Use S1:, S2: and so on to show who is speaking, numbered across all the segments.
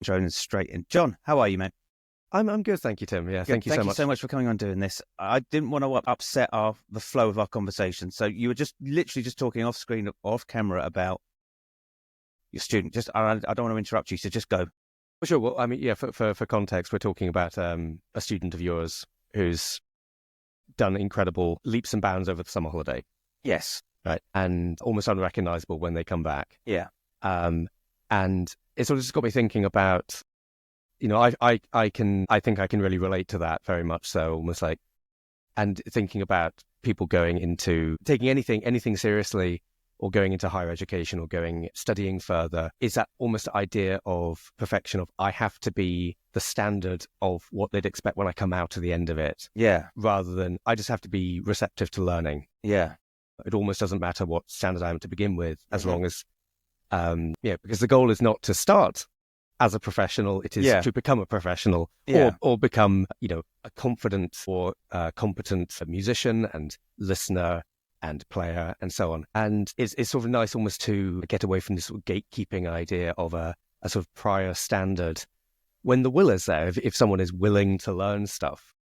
S1: Jonas straight in. John, how are you, mate?
S2: I'm good, thank you, Tim. Yeah,
S1: Good.
S2: thank you so
S1: Thank you
S2: much.
S1: so much for coming on doing this. I didn't want to upset the flow of our conversation. So you were just literally just talking off screen, off camera about your student. I don't want to interrupt you, so just go.
S2: Sure. Well, I mean, yeah, for context, we're talking about a student of yours who's done incredible leaps and bounds over the summer holiday,
S1: Yes.
S2: right? And almost unrecognizable when they come back.
S1: Yeah.
S2: And it sort of just got me thinking about, I think I can really relate to that very much. So almost like, and thinking about people going into taking anything seriously, or going into higher education, or studying further, is that almost idea of perfection, of I have to be the standard of what they'd expect when I come out to the end of it.
S1: Yeah.
S2: Rather than I just have to be receptive to learning.
S1: Yeah.
S2: It almost doesn't matter what standard I am to begin with, as long as, because the goal is not to start as a professional, it is to become a professional, or become, a confident or competent musician and listener and player and so on. And it's sort of nice almost to get away from this sort of gatekeeping idea of a sort of prior standard when the will is there. If someone is willing to learn stuff,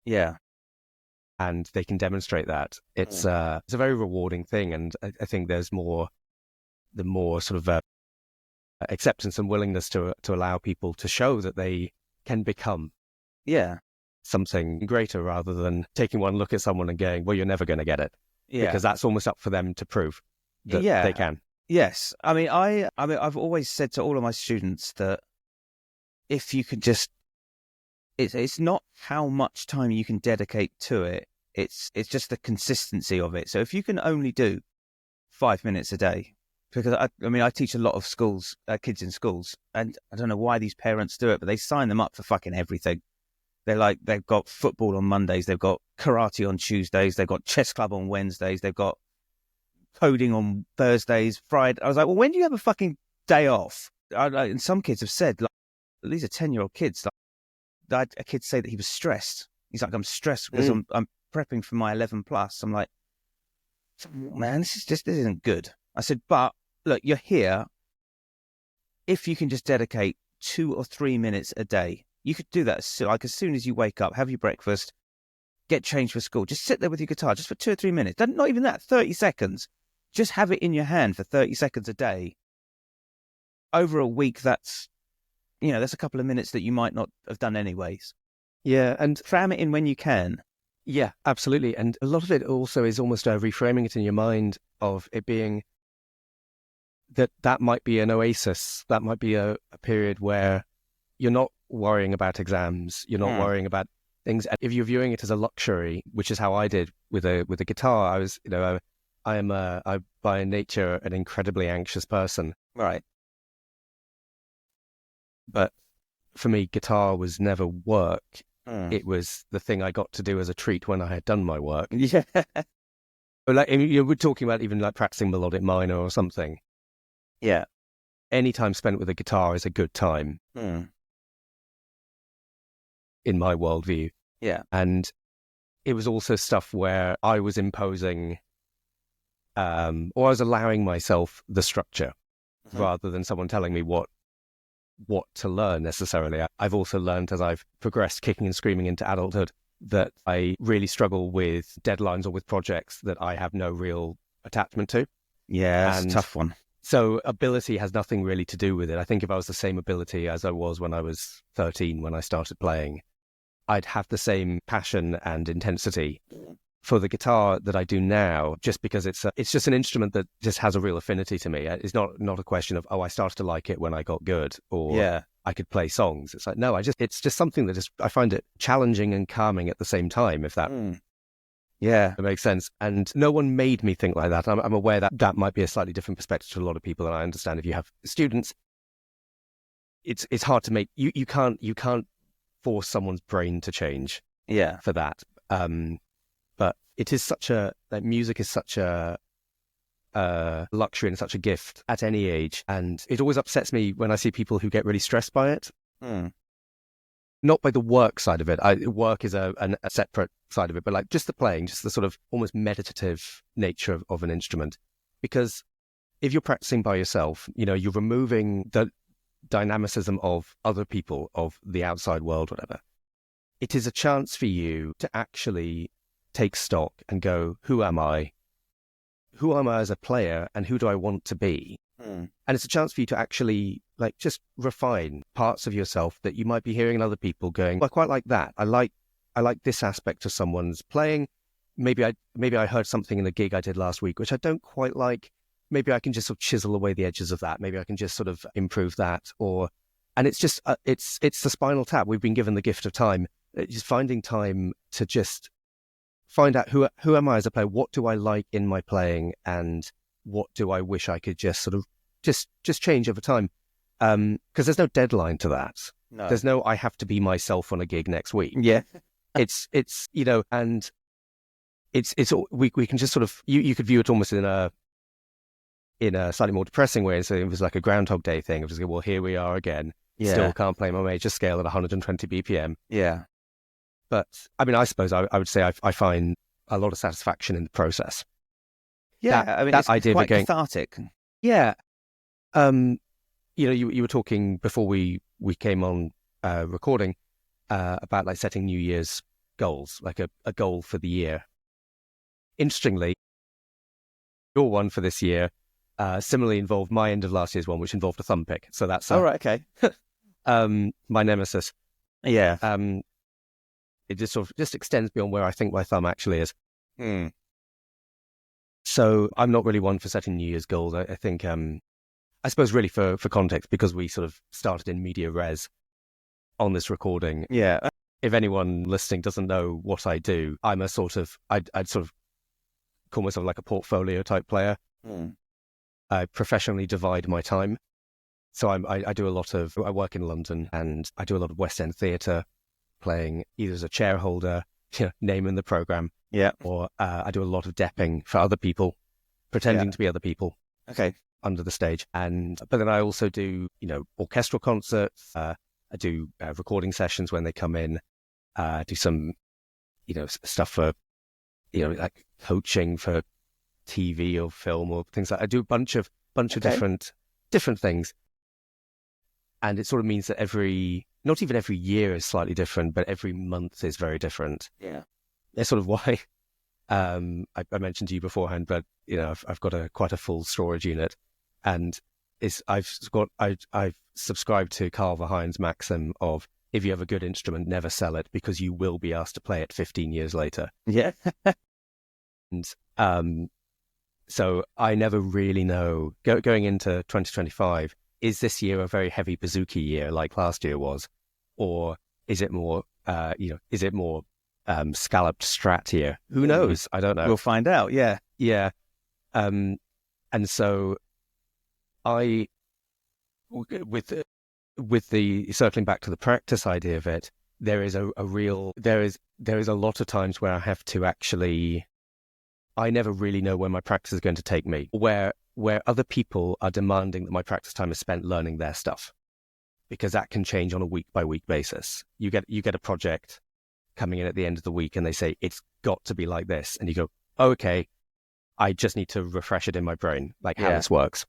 S2: and they can demonstrate that, it's a very rewarding thing. And I think there's the more sort of acceptance and willingness to allow people to show that they can become something greater, rather than taking one look at someone and going, well, you're never going to get it. Because that's almost up for them to prove that they can.
S1: Yes. I mean, I've always said to all of my students that if you could just, it's not how much time you can dedicate to it. It's just the consistency of it. So if you can only do 5 minutes a day, because I teach a lot of schools, kids in schools, and I don't know why these parents do it, but they sign them up for fucking everything. They've got football on Mondays, they've got karate on Tuesdays, they've got chess club on Wednesdays, they've got coding on Thursdays, Friday. I was like, well, when do you have a fucking day off? And some kids have said, like, these are 10-year-old kids. Like, I had a kid say that he was stressed. He's like, I'm stressed because I'm prepping for my 11 plus. I'm like, man, this isn't good. I said, but look, you're here. If you can just dedicate 2 or 3 minutes a day, you could do that as soon as you wake up, have your breakfast, get changed for school. Just sit there with your guitar just for 2 or 3 minutes. Not even that, 30 seconds. Just have it in your hand for 30 seconds a day. Over a week, that's a couple of minutes that you might not have done anyways.
S2: Yeah, and
S1: cram it in when you can.
S2: Yeah, absolutely. And a lot of it also is almost reframing it in your mind of it being that might be an oasis. That might be a period where you're not worrying about exams. You're not worrying about things. If you're viewing it as a luxury, which is how I did with a guitar, I was, I by nature an incredibly anxious person.
S1: Right.
S2: But for me, guitar was never work. It was the thing I got to do as a treat when I had done my work.
S1: Yeah.
S2: But like, we're talking about even like practicing melodic minor or something.
S1: Yeah.
S2: Any time spent with a guitar is a good time. In my worldview.
S1: Yeah.
S2: And it was also stuff where I was imposing, or I was allowing myself the structure rather than someone telling me what to learn necessarily. I've also learned as I've progressed kicking and screaming into adulthood that I really struggle with deadlines or with projects that I have no real attachment to.
S1: Yeah, that's a tough one.
S2: So ability has nothing really to do with it. I think if I was the same ability as I was when I was 13, when I started playing, I'd have the same passion and intensity for the guitar that I do now, just because it's just an instrument that just has a real affinity to me. It's not a question of, I started to like it when I got good, or I could play songs. It's like, no, it's just something that I find it challenging and calming at the same time, if that it makes sense. And no one made me think like that. I'm aware that might be a slightly different perspective to a lot of people, and I understand if you have students, it's hard to make, you can't force someone's brain to change for that. But it is music is such a luxury and such a gift at any age. And it always upsets me when I see people who get really stressed by it. Not by the work side of it. Work is a separate side of it, but like just the playing, just the sort of almost meditative nature of an instrument. Because if you're practicing by yourself, you're removing dynamicism of other people, of the outside world, whatever. It is a chance for you to actually take stock and go, who am I? Who am I as a player, and who do I want to be? And it's a chance for you to actually just refine parts of yourself that you might be hearing in other people going, well, I quite like that. I like this aspect of someone's playing. Maybe I heard something in a gig I did last week which I don't quite like. Maybe I can just sort of chisel away the edges of that. Maybe I can just sort of improve that. And it's just it's the Spinal Tap. We've been given the gift of time. Just finding time to just find out who am I as a player. What do I like in my playing, and what do I wish I could just sort of just change over time? Because there's no deadline to that.
S1: No.
S2: There's no I have to be myself on a gig next week.
S1: Yeah.
S2: It's and it's we can just sort of you could view it almost in a slightly more depressing way. So it was like a Groundhog Day thing. It was like, well, here we are again.
S1: Yeah.
S2: Still can't play my major scale at 120 BPM.
S1: Yeah.
S2: But I mean, I suppose I would say I find a lot of satisfaction in the process.
S1: Yeah, I mean,
S2: that idea
S1: it's quite
S2: of going,
S1: cathartic.
S2: Yeah. You were talking before we came on recording about like setting New Year's goals, like a goal for the year. Interestingly, your one for this year similarly involved my end of last year's one, which involved a thumb pick. So that's
S1: right, okay.
S2: My nemesis.
S1: Yeah.
S2: It just sort of just extends beyond where I think my thumb actually is.
S1: Hmm.
S2: So I'm not really one for setting New Year's goals. I think, I suppose really for context, because we sort of started in media res on this recording.
S1: Yeah.
S2: If anyone listening doesn't know what I do, I'm a sort of, I'd sort of call myself like a portfolio type player. I professionally divide my time. So I do a lot of, I work in London and I do a lot of West End theatre, playing either as a chair holder, name in the programme.
S1: Yeah.
S2: Or I do a lot of depping for other people, pretending to be other people.
S1: Okay.
S2: Under the stage. But then I also do, orchestral concerts. I do recording sessions when they come in. Do some, stuff for, like coaching for TV or film or things like that. I do a bunch of different things. And it sort of means that not even every year is slightly different, but every month is very different.
S1: Yeah.
S2: That's sort of why I mentioned to you beforehand, but I've got quite a full storage unit, and I've subscribed to Carl Verheine's maxim of, if you have a good instrument, never sell it, because you will be asked to play it 15 years later.
S1: Yeah.
S2: And so I never really know going into 2025. Is this year a very heavy bouzouki year like last year was, or is it more scalloped Strat year? Who knows? I don't know.
S1: We'll find out. Yeah.
S2: Yeah. And so with the circling back to the practice idea of it, there is a lot of times where I have to actually, I never really know where my practice is going to take me, where other people are demanding that my practice time is spent learning their stuff, because that can change on a week by week basis. You get a project coming in at the end of the week and they say, it's got to be like this. And you go, oh, okay, I just need to refresh it in my brain, like how this works.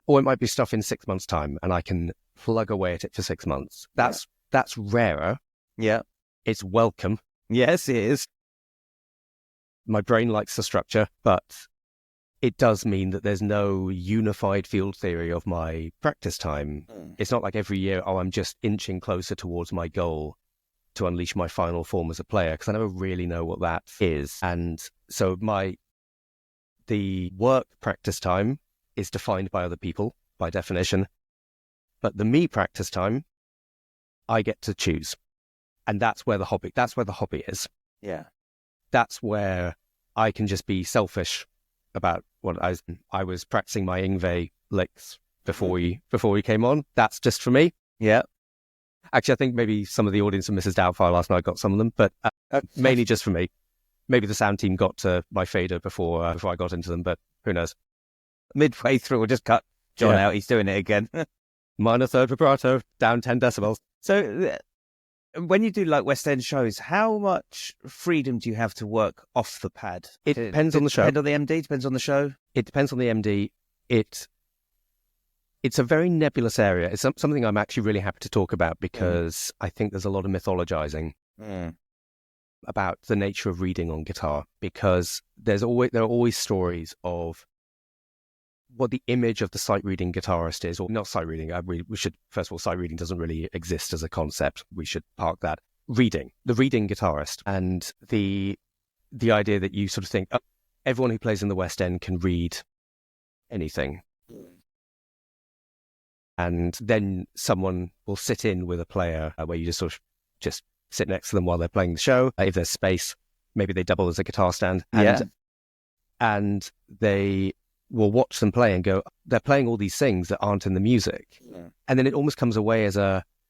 S2: Or it might be stuff in 6 months' time and I can plug away at it for 6 months. That's rarer.
S1: Yeah.
S2: It's welcome.
S1: Yes, it is.
S2: My brain likes the structure, but it does mean that there's no unified field theory of my practice time. It's not like every year, I'm just inching closer towards my goal to unleash my final form as a player, because I never really know what that is. And so the work practice time is defined by other people by definition, but the me practice time, I get to choose. And that's where the hobby is.
S1: Yeah.
S2: That's where I can just be selfish about what I was practicing my Yngwie licks before we came on. That's just for me.
S1: Yeah.
S2: Actually, I think maybe some of the audience of Mrs. Doubtfire last night got some of them, but mainly just for me. Maybe the sound team got to my fader before I got into them, but who knows?
S1: Midway through, we'll just cut John out. He's doing it again.
S2: Minor third vibrato, down 10 decibels.
S1: So when you do like West End shows, how much freedom do you have to work off the pad?
S2: It depends on the show.
S1: Depends on the MD? Depends on the show?
S2: It depends on the MD. It it's a very nebulous area. It's something I'm actually really happy to talk about because I think there's a lot of mythologizing about the nature of reading on guitar, because there are always stories of what the image of the sight reading guitarist is, or not sight reading. We should, first of all, sight reading doesn't really exist as a concept. We should park that. The reading guitarist, and the idea that you sort of think, oh, everyone who plays in the West End can read anything. And then someone will sit in with a player where you just sort of just sit next to them while they're playing the show. If there's space, maybe they double as a guitar stand. And they will watch them play and go, they're playing all these things that aren't in the music. Yeah. And then it almost comes away as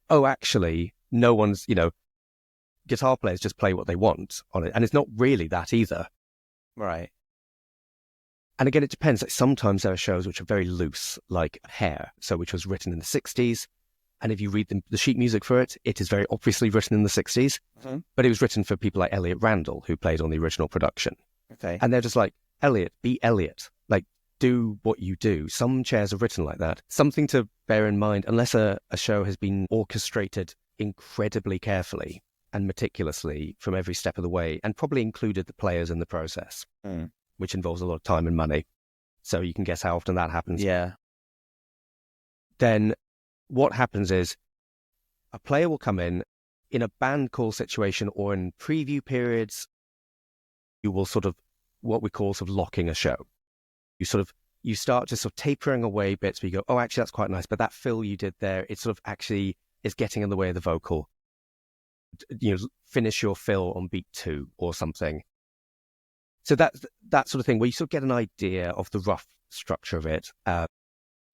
S2: actually, no one's, guitar players just play what they want on it. And it's not really that either.
S1: Right.
S2: And again, it depends. Like sometimes there are shows which are very loose, like Hair, which was written in the 60s. And if you read the sheet music for it, it is very obviously written in the 60s. Mm-hmm. But it was written for people like Elliot Randall, who played on the original production.
S1: Okay.
S2: And they're just like, Elliot, be Elliot. Like, do what you do. Some chairs are written like that. Something to bear in mind, unless a show has been orchestrated incredibly carefully and meticulously from every step of the way, and probably included the players in the process. Which involves a lot of time and money. So you can guess how often that happens.
S1: Yeah.
S2: Then what happens is a player will come in a band call situation or in preview periods. You will sort of what we call sort of locking a show. You start just sort of tapering away bits where you go, oh, actually, that's quite nice. But that fill you did there, it sort of actually is getting in the way of the vocal. Finish your fill on beat 2 or something. So that sort of thing where you sort of get an idea of the rough structure of it. There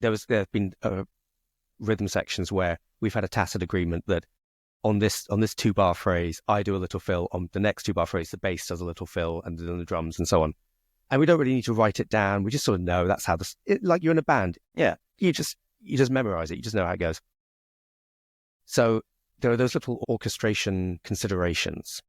S2: have been rhythm sections where we've had a tacit agreement that on this 2-bar phrase, I do a little fill. On the next 2-bar phrase, the bass does a little fill, and then the drums and so on. And we don't really need to write it down. We just sort of know that's how like you're in a band.
S1: Yeah.
S2: You just memorize it. You just know how it goes. So there are those little orchestration considerations.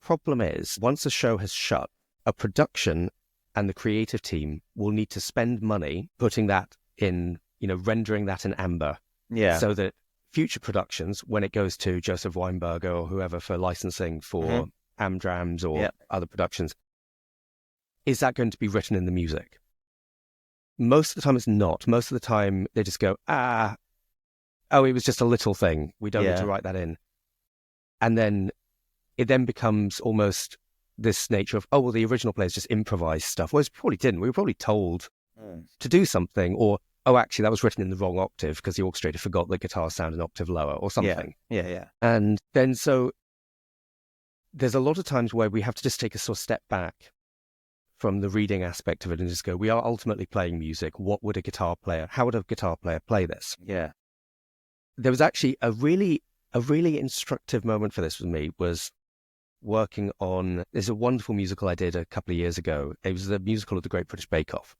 S2: Problem is, once a show has shut, a production and the creative team will need to spend money putting that in, rendering that in amber.
S1: Yeah.
S2: So that future productions, when it goes to Joseph Weinberger or whoever for licensing for Amdrams or other productions, is that going to be written in the music? Most of the time it's not. Most of the time they just go, it was just a little thing. We don't need to write that in. And then it then becomes almost this nature of, the original players just improvised stuff. Whereas we probably didn't. We were probably told to do something, or, actually, that was written in the wrong octave because the orchestrator forgot the guitar sound an octave lower or something.
S1: Yeah.
S2: And then so there's a lot of times where we have to just take a sort of step back from the reading aspect of it and just go, we are ultimately playing music. How would a guitar player play this?
S1: Yeah.
S2: There was actually a really instructive moment for this for me was working on, there's a wonderful musical I did a couple of years ago. It was the musical of the Great British Bake Off.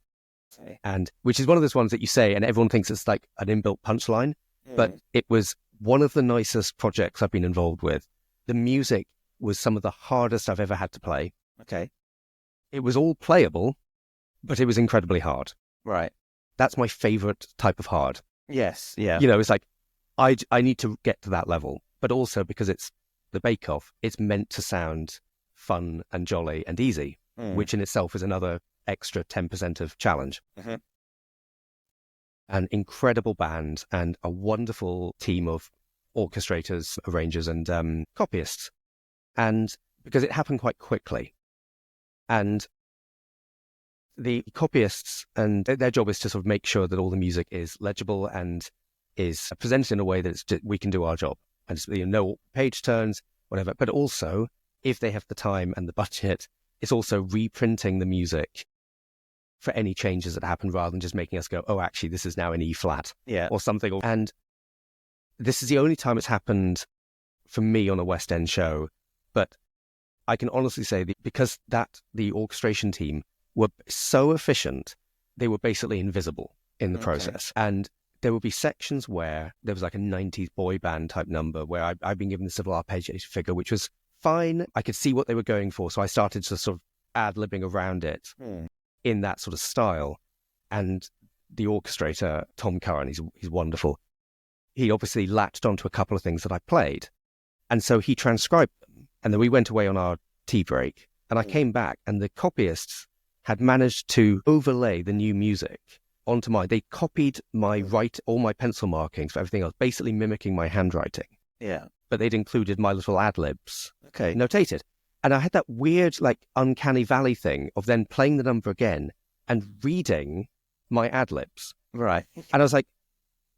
S2: Okay. And which is one of those ones that you say and everyone thinks it's like an inbuilt punchline, but it was one of the nicest projects I've been involved with. The music was some of the hardest I've ever had to play.
S1: Okay.
S2: It was all playable, but it was incredibly hard.
S1: Right.
S2: That's my favorite type of hard.
S1: Yes. Yeah.
S2: It's like, I need to get to that level, but also because it's the Bake Off, it's meant to sound fun and jolly and easy, which in itself is another extra 10% of challenge. Mm-hmm. An incredible band and a wonderful team of orchestrators, arrangers, and copyists. And because it happened quite quickly. And the copyists, and their job is to sort of make sure that all the music is legible and is presented in a way that we can do our job. And just, know page turns, whatever. But also, if they have the time and the budget, it's also reprinting the music for any changes that happen rather than just making us go, actually, this is now in E flat or something. And this is the only time it's happened for me on a West End show. But I can honestly say that because the orchestration team were so efficient, they were basically invisible in the process. And there would be sections where there was like a 90s boy band type number where I'd been given the civil arpeggiated figure, which was fine. I could see what they were going for. So I started to sort of ad-libbing around it in that sort of style. And the orchestrator, Tom Curran, he's wonderful. He obviously latched onto a couple of things that I played. And so he transcribed them. And then we went away on our tea break. And I came back and the copyists had managed to overlay the new music onto mine. They copied my all my pencil markings for everything else, basically mimicking my handwriting.
S1: Yeah.
S2: But they'd included my little ad-libs notated. And I had that weird, like, uncanny valley thing of then playing the number again and reading my ad-libs.
S1: Right.
S2: And I was like,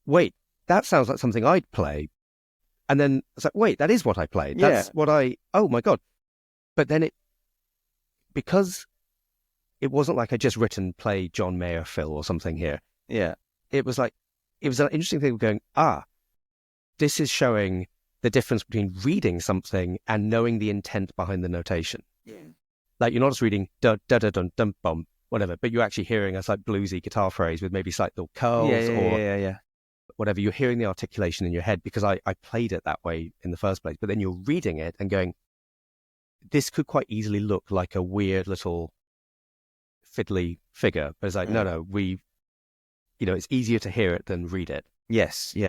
S2: wait, that sounds like something I'd play. And then I was like, wait, that is what I played. That's what oh my God. But then because it wasn't like I just written play John Mayer Phil or something here.
S1: Yeah.
S2: It was an interesting thing of going, this is showing the difference between reading something and knowing the intent behind the notation.
S1: Yeah.
S2: Like you're not just reading da da da dum dum bum, whatever, but you're actually hearing a slight bluesy guitar phrase with maybe slight little curls or whatever. You're hearing the articulation in your head because I played it that way in the first place. But then you're reading it and going, this could quite easily look like a weird little fiddly figure. But it's like, no, it's easier to hear it than read it.
S1: Yes. Yeah.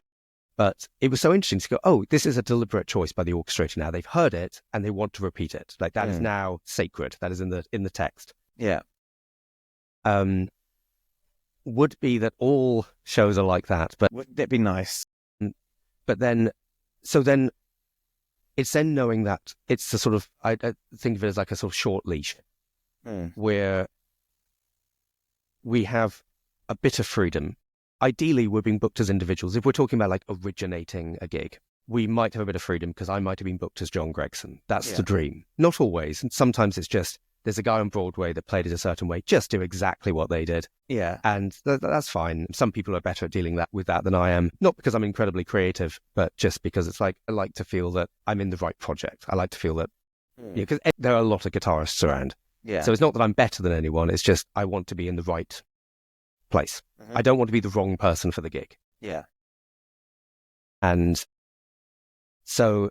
S2: But it was so interesting to go, oh, this is a deliberate choice by the orchestrator now. They've heard it and they want to repeat it. Like that is now sacred. That is in the text.
S1: Yeah.
S2: Would be that all shows are like that, but
S1: wouldn't it be nice?
S2: But then it's then knowing that it's a sort of, I think of it as like a sort of short leash where we have a bit of freedom. Ideally, we're being booked as individuals. If we're talking about like originating a gig, we might have a bit of freedom because I might have been booked as John Gregson. That's the dream. Not always. And sometimes it's just, there's a guy on Broadway that played it a certain way. Just do exactly what they did.
S1: Yeah.
S2: And that's fine. Some people are better at dealing with that than I am. Not because I'm incredibly creative, but just because it's like, I like to feel that I'm in the right project. I like to feel that, because there are a lot of guitarists around.
S1: Yeah.
S2: So it's not that I'm better than anyone. It's just, I want to be in the right place. I don't want to be the wrong person for the gig.
S1: Yeah.
S2: And so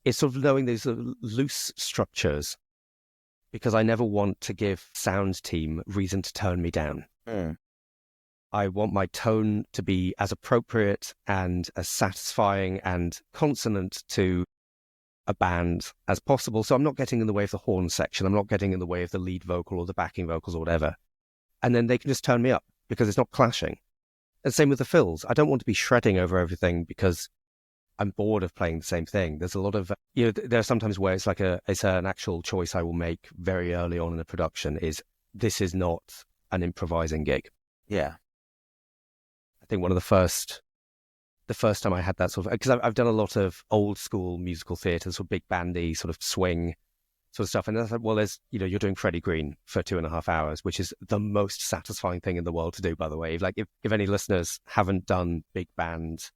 S2: it's sort of knowing these sort of loose structures because I never want to give sound team reason to turn me down. I want my tone to be as appropriate and as satisfying and consonant to a band as possible. So I'm not getting in the way of the horn section. I'm not getting in the way of the lead vocal or the backing vocals or whatever. And then they can just turn me up because it's not clashing. And same with the fills. I don't want to be shredding over everything because I'm bored of playing the same thing. There's a lot of, there are sometimes where it's like it's an actual choice I will make very early on in the production is this is not an improvising gig.
S1: Yeah.
S2: I think one of the first time I had that sort of, because I've done a lot of old school musical theatre, sort of big bandy, sort of swing sort of stuff. And I thought, well, you're doing Freddie Green for 2.5 hours, which is the most satisfying thing in the world to do, by the way. If any listeners haven't done big band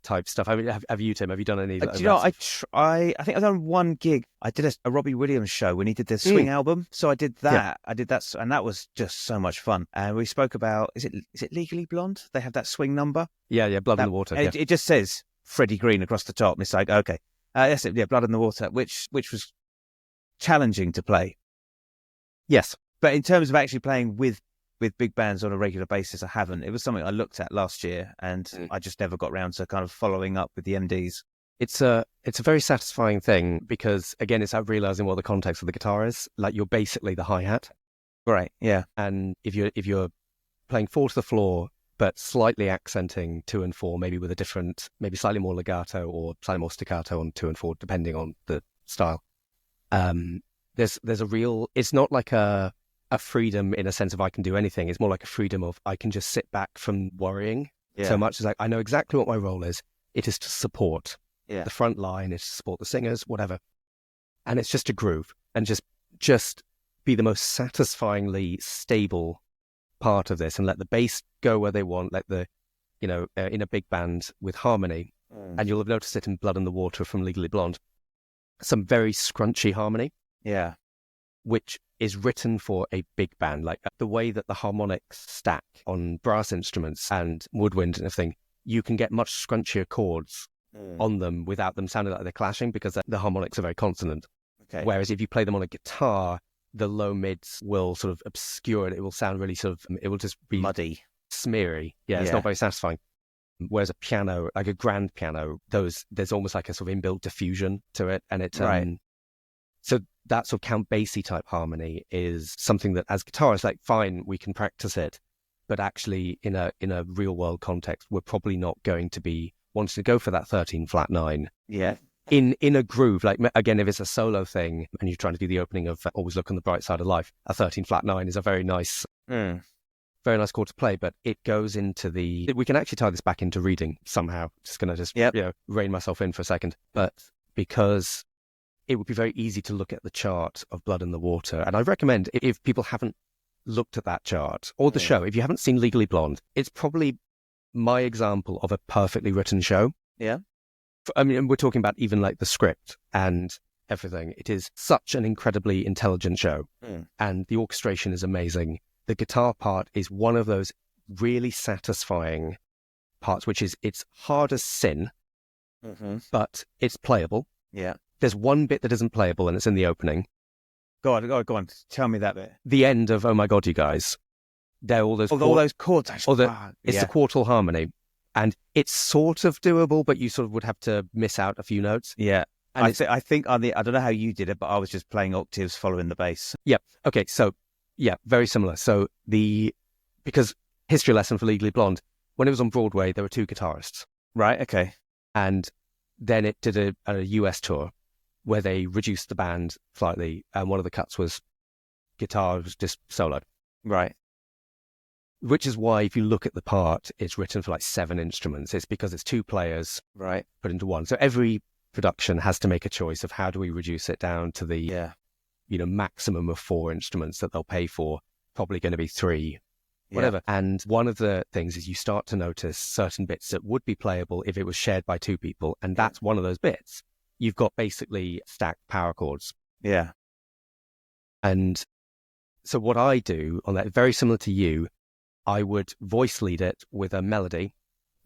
S2: type stuff, I mean, have you, Tim? Have you done any?
S1: Do you know, I think I've done one gig. I did a Robbie Williams show when he did the swing album. So I did that. Yeah. I did that. And that was just so much fun. And we spoke about, is it Legally Blonde? They have that swing number.
S2: Yeah. Blood in the Water.
S1: It just says Freddie Green across the top. And it's like, okay. That's it. Yeah. Blood in the Water, which was challenging to play.
S2: Yes.
S1: But in terms of actually playing with big bands on a regular basis, I haven't. It was something I looked at last year and I just never got around to kind of following up with the MDs.
S2: It's a very satisfying thing because, again, it's about realizing what the context of the guitar is. Like you're basically the hi-hat.
S1: Right, yeah.
S2: And if you're playing 4 to the floor, but slightly accenting 2 and 4, maybe with a different, maybe slightly more legato or slightly more staccato on 2 and 4, depending on the style. There's a real, it's not like a freedom in a sense of I can do anything. It's more like a freedom of I can just sit back from worrying so much. It's like I know exactly what my role is. It is to support the front line. It's to support the singers, whatever. And it's just to groove and just be the most satisfyingly stable part of this and let the bass go where they want. Let the, in a big band with harmony. And you'll have noticed it in Blood in the Water from Legally Blonde. Some very scrunchy harmony.
S1: Yeah.
S2: Which is written for a big band. Like the way that the harmonics stack on brass instruments and woodwind and everything, you can get much scrunchier chords on them without them sounding like they're clashing because the harmonics are very consonant.
S1: Okay.
S2: Whereas if you play them on a guitar, the low mids will sort of obscure it. It will sound really it will just be
S1: muddy.
S2: smeary. Yeah, it's not very satisfying. Whereas a piano, like a grand piano, there's almost like a sort of inbuilt diffusion to it, and it so that sort of Count Basie type harmony is something that as guitarists, like, fine, we can practice it, but actually in a real world context, we're probably not going to be wanting to go for that 13 flat 9.
S1: Yeah.
S2: In a groove, like, again, if it's a solo thing and you're trying to do the opening of Always Look on the Bright Side of Life, a 13 flat 9 is a very nice chord to play, but it goes into we can actually tie this back into reading somehow. Just going to rein myself in for a second. But because it would be very easy to look at the chart of Blood in the Water, and I recommend, if people haven't looked at that chart or the show, if you haven't seen Legally Blonde, it's probably my example of a perfectly written show.
S1: Yeah.
S2: I mean, we're talking about even like the script and everything. It is such an incredibly intelligent show, and the orchestration is amazing. The guitar part is one of those really satisfying parts, which is, it's hard as sin, but it's playable.
S1: Yeah.
S2: There's one bit that isn't playable, and it's in the opening.
S1: Go on. Tell me that bit.
S2: The end of Oh My God, You Guys. There are all those
S1: chords.
S2: It's the quartal harmony. And it's sort of doable, but you sort of would have to miss out a few notes.
S1: Yeah. And I think I don't know how you did it, but I was just playing octaves following the bass.
S2: Yeah. Okay. So, yeah, very similar. So because history lesson for Legally Blonde, when it was on Broadway, there were 2 guitarists.
S1: Right. Okay.
S2: And then it did a US tour where they reduced the band slightly, and one of the cuts was guitar was just solo.
S1: Right.
S2: Which is why, if you look at the part, it's written for like 7 instruments. It's because it's 2 players put into one. So every production has to make a choice of how do we reduce it down to the maximum of 4 instruments that they'll pay for. Probably going to be 3, whatever. Yeah. And one of the things is you start to notice certain bits that would be playable if it was shared by 2 people, and that's one of those bits. You've got basically stacked power chords.
S1: Yeah. And
S2: so what I do on that, very similar to you, I would voice lead it with a melody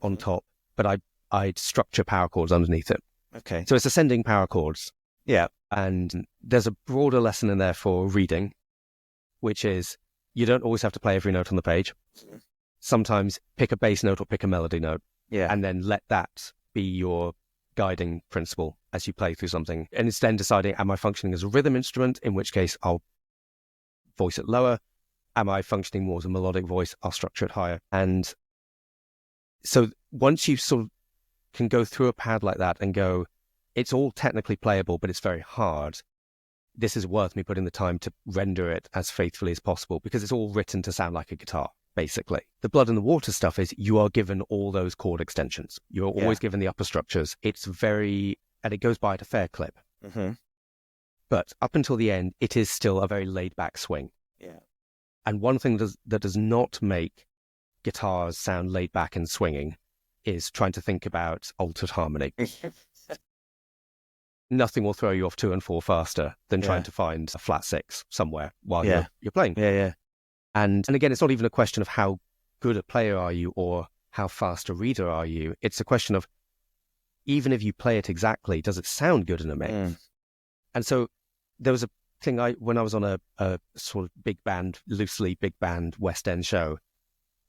S2: on top, but I'd structure power chords underneath it.
S1: Okay.
S2: So it's ascending power chords.
S1: Yeah.
S2: And there's a broader lesson in there for reading, which is you don't always have to play every note on the page. Sometimes pick a bass note or pick a melody note.
S1: Yeah.
S2: And then let that be your guiding principle as you play through something. And it's then deciding, am I functioning as a rhythm instrument? In which case I'll voice it lower. Am I functioning more as a melodic voice? I'll structure it higher. And so once you sort of can go through a pad like that and go, it's all technically playable, but it's very hard. This is worth me putting the time to render it as faithfully as possible, because it's all written to sound like a guitar, basically. The Blood in the Water stuff is you are given all those chord extensions. You're always given the upper structures. It's and it goes by at a fair clip.
S1: Mm-hmm.
S2: But up until the end, it is still a very laid back swing.
S1: Yeah.
S2: And one thing that does not make guitars sound laid back and swinging is trying to think about altered harmony. Nothing will throw you off 2 and 4 faster than trying to find a flat 6 somewhere while you're playing.
S1: Yeah, yeah.
S2: And again, it's not even a question of how good a player are you or how fast a reader are you. It's a question of, even if you play it exactly, does it sound good in a mix? And so there was a thing when I was on a sort of loosely big band West End show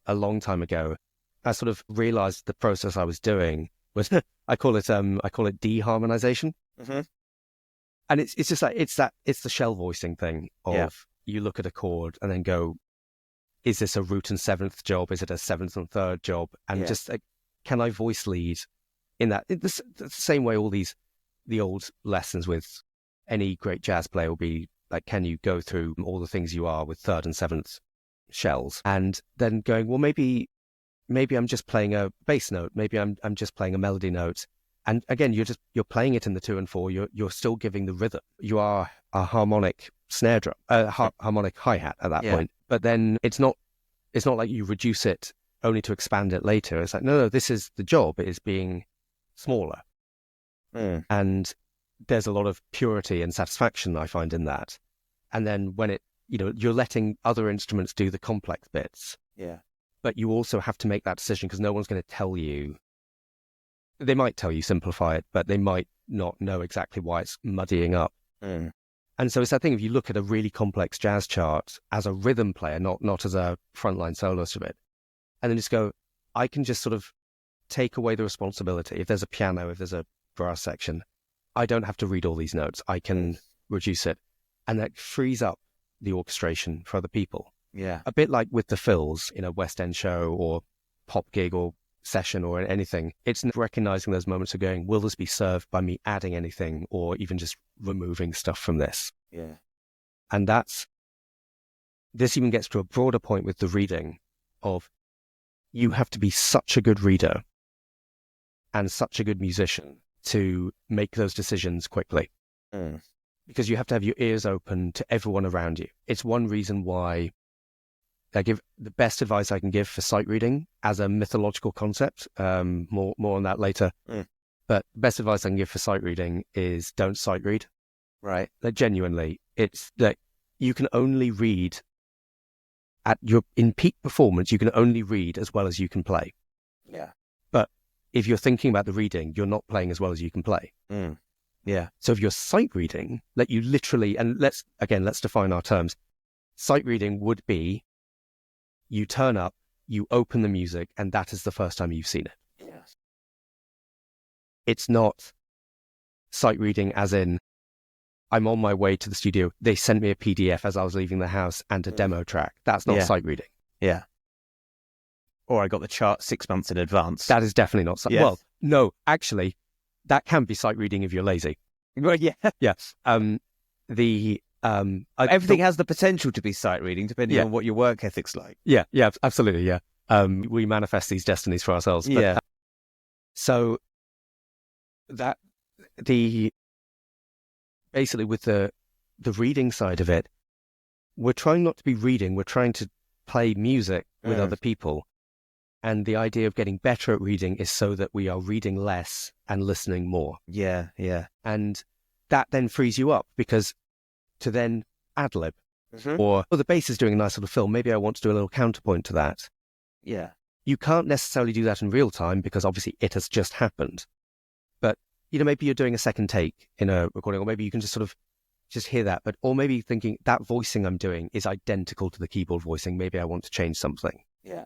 S2: a long time ago, I sort of realized the process I was doing was I call it deharmonization.
S1: Mm-hmm.
S2: And it's just like it's the shell voicing thing of you look at a chord and then go, is this a root and 7th job? Is it a 7th and 3rd job? And just like, can I voice lead in that? It's the same way the old lessons with any great jazz player will be like, can you go through all the things you are with 3rd and 7th shells? And then going, well, maybe I'm just playing a bass note. Maybe I'm just playing a melody note. And again, you're playing it in the 2 and 4. You're still giving the rhythm. You are a harmonic snare drum, harmonic hi-hat at that point. But then it's not like you reduce it only to expand it later. It's like, no, this is the job. It is being smaller. And there's a lot of purity and satisfaction I find in that. And then when you're letting other instruments do the complex bits.
S1: Yeah.
S2: But you also have to make that decision, because no one's going to tell you. They might tell you simplify it, but they might not know exactly why it's muddying up. And so it's that thing, if you look at a really complex jazz chart as a rhythm player, not as a frontline soloist of it, and then just go, I can just sort of take away the responsibility. If there's a piano, if there's a brass section, I don't have to read all these notes. I can reduce it. And that frees up the orchestration for other people.
S1: Yeah.
S2: A bit like with the fills in a West End show or pop gig or session or anything. It's recognizing those moments of going, will this be served by me adding anything or even just removing stuff from this?
S1: Yeah.
S2: And this even gets to a broader point with the reading of, you have to be such a good reader and such a good musician to make those decisions quickly. Because you have to have your ears open to everyone around you. It's one reason why I give the best advice I can give for sight reading as a mythological concept. More on that later. But the best advice I can give for sight reading is don't sight read.
S1: Right.
S2: Like, genuinely, it's that you can only read in peak performance. You can only read as well as you can play.
S1: Yeah.
S2: But if you're thinking about the reading, you're not playing as well as you can play.
S1: Yeah.
S2: So if you're sight reading, that you literally, and let's define our terms. Sight reading would be, you turn up, you open the music, and that is the first time you've seen it.
S1: Yes.
S2: It's not sight reading as in, I'm on my way to the studio, they sent me a PDF as I was leaving the house and a demo track. That's not sight reading.
S1: Yeah. Or I got the chart 6 months in advance.
S2: That is definitely not sight.
S1: Yes.
S2: Well, no, actually, that can be sight reading if you're lazy.
S1: Well, yeah.
S2: Yeah.
S1: Everything has the potential to be sight reading, depending on what your work ethic's like.
S2: Yeah, absolutely, yeah. We manifest these destinies for ourselves. But, so that basically with the reading side of it, we're trying not to be reading. We're trying to play music with other people. And the idea of getting better at reading is so that we are reading less and listening more.
S1: Yeah.
S2: And that then frees you up, because to then ad-lib or the bass is doing a nice little fill, maybe I want to do a little counterpoint to that.
S1: Yeah.
S2: You can't necessarily do that in real time because obviously it has just happened. But, maybe you're doing a second take in a recording, or maybe you can just sort of just hear that. Or maybe thinking that voicing I'm doing is identical to the keyboard voicing. Maybe I want to change something.
S1: Yeah.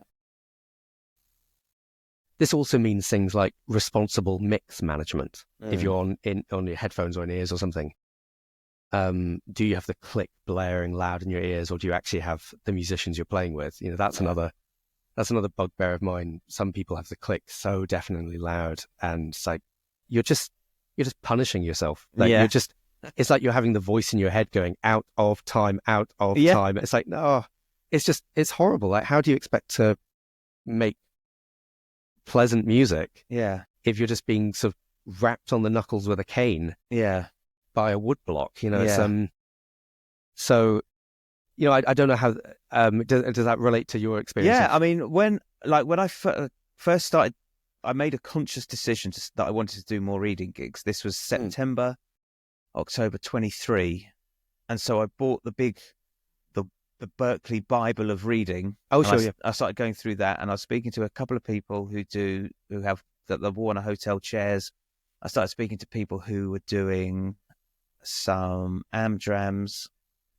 S2: This also means things like responsible mix management. If you're on your headphones or in ears or something, do you have the click blaring loud in your ears, or do you actually have the musicians you're playing with? That's another bugbear of mine. Some people have the click so definitely loud, and it's like you're just punishing yourself. Like it's like you're having the voice in your head going out of time. It's like, no, it's horrible. Like, how do you expect to make pleasant music if you're just being sort of wrapped on the knuckles with a cane by a wood block? So I don't know how does that relate to your experience?
S1: I mean, when I first started, I made a conscious decision that I wanted to do more reading gigs. This was October 23, and so I bought the Berkeley Bible of reading.
S2: Oh, sure.
S1: I started going through that, and I was speaking to a couple of people who have the Warner Hotel chairs. I started speaking to people who were doing some amdrams,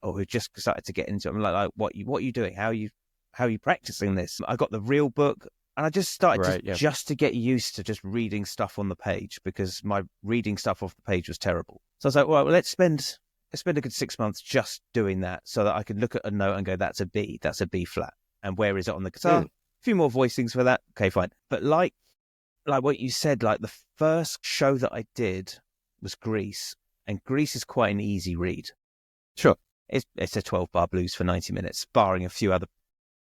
S1: or who just started to get into it. I'm like, what are you doing? How are you practicing this? I got the real book, and I just started just to get used to just reading stuff on the page, because my reading stuff off the page was terrible. So I was like, well, let's spend a good 6 months just doing that, so that I could look at a note and go, that's a B flat. And where is it on the guitar? A few more voicings for that. Okay, fine. But like what you said, like the first show that I did was Grease, and Grease is quite an easy read.
S2: Sure.
S1: It's a 12-bar blues for 90 minutes, barring a few other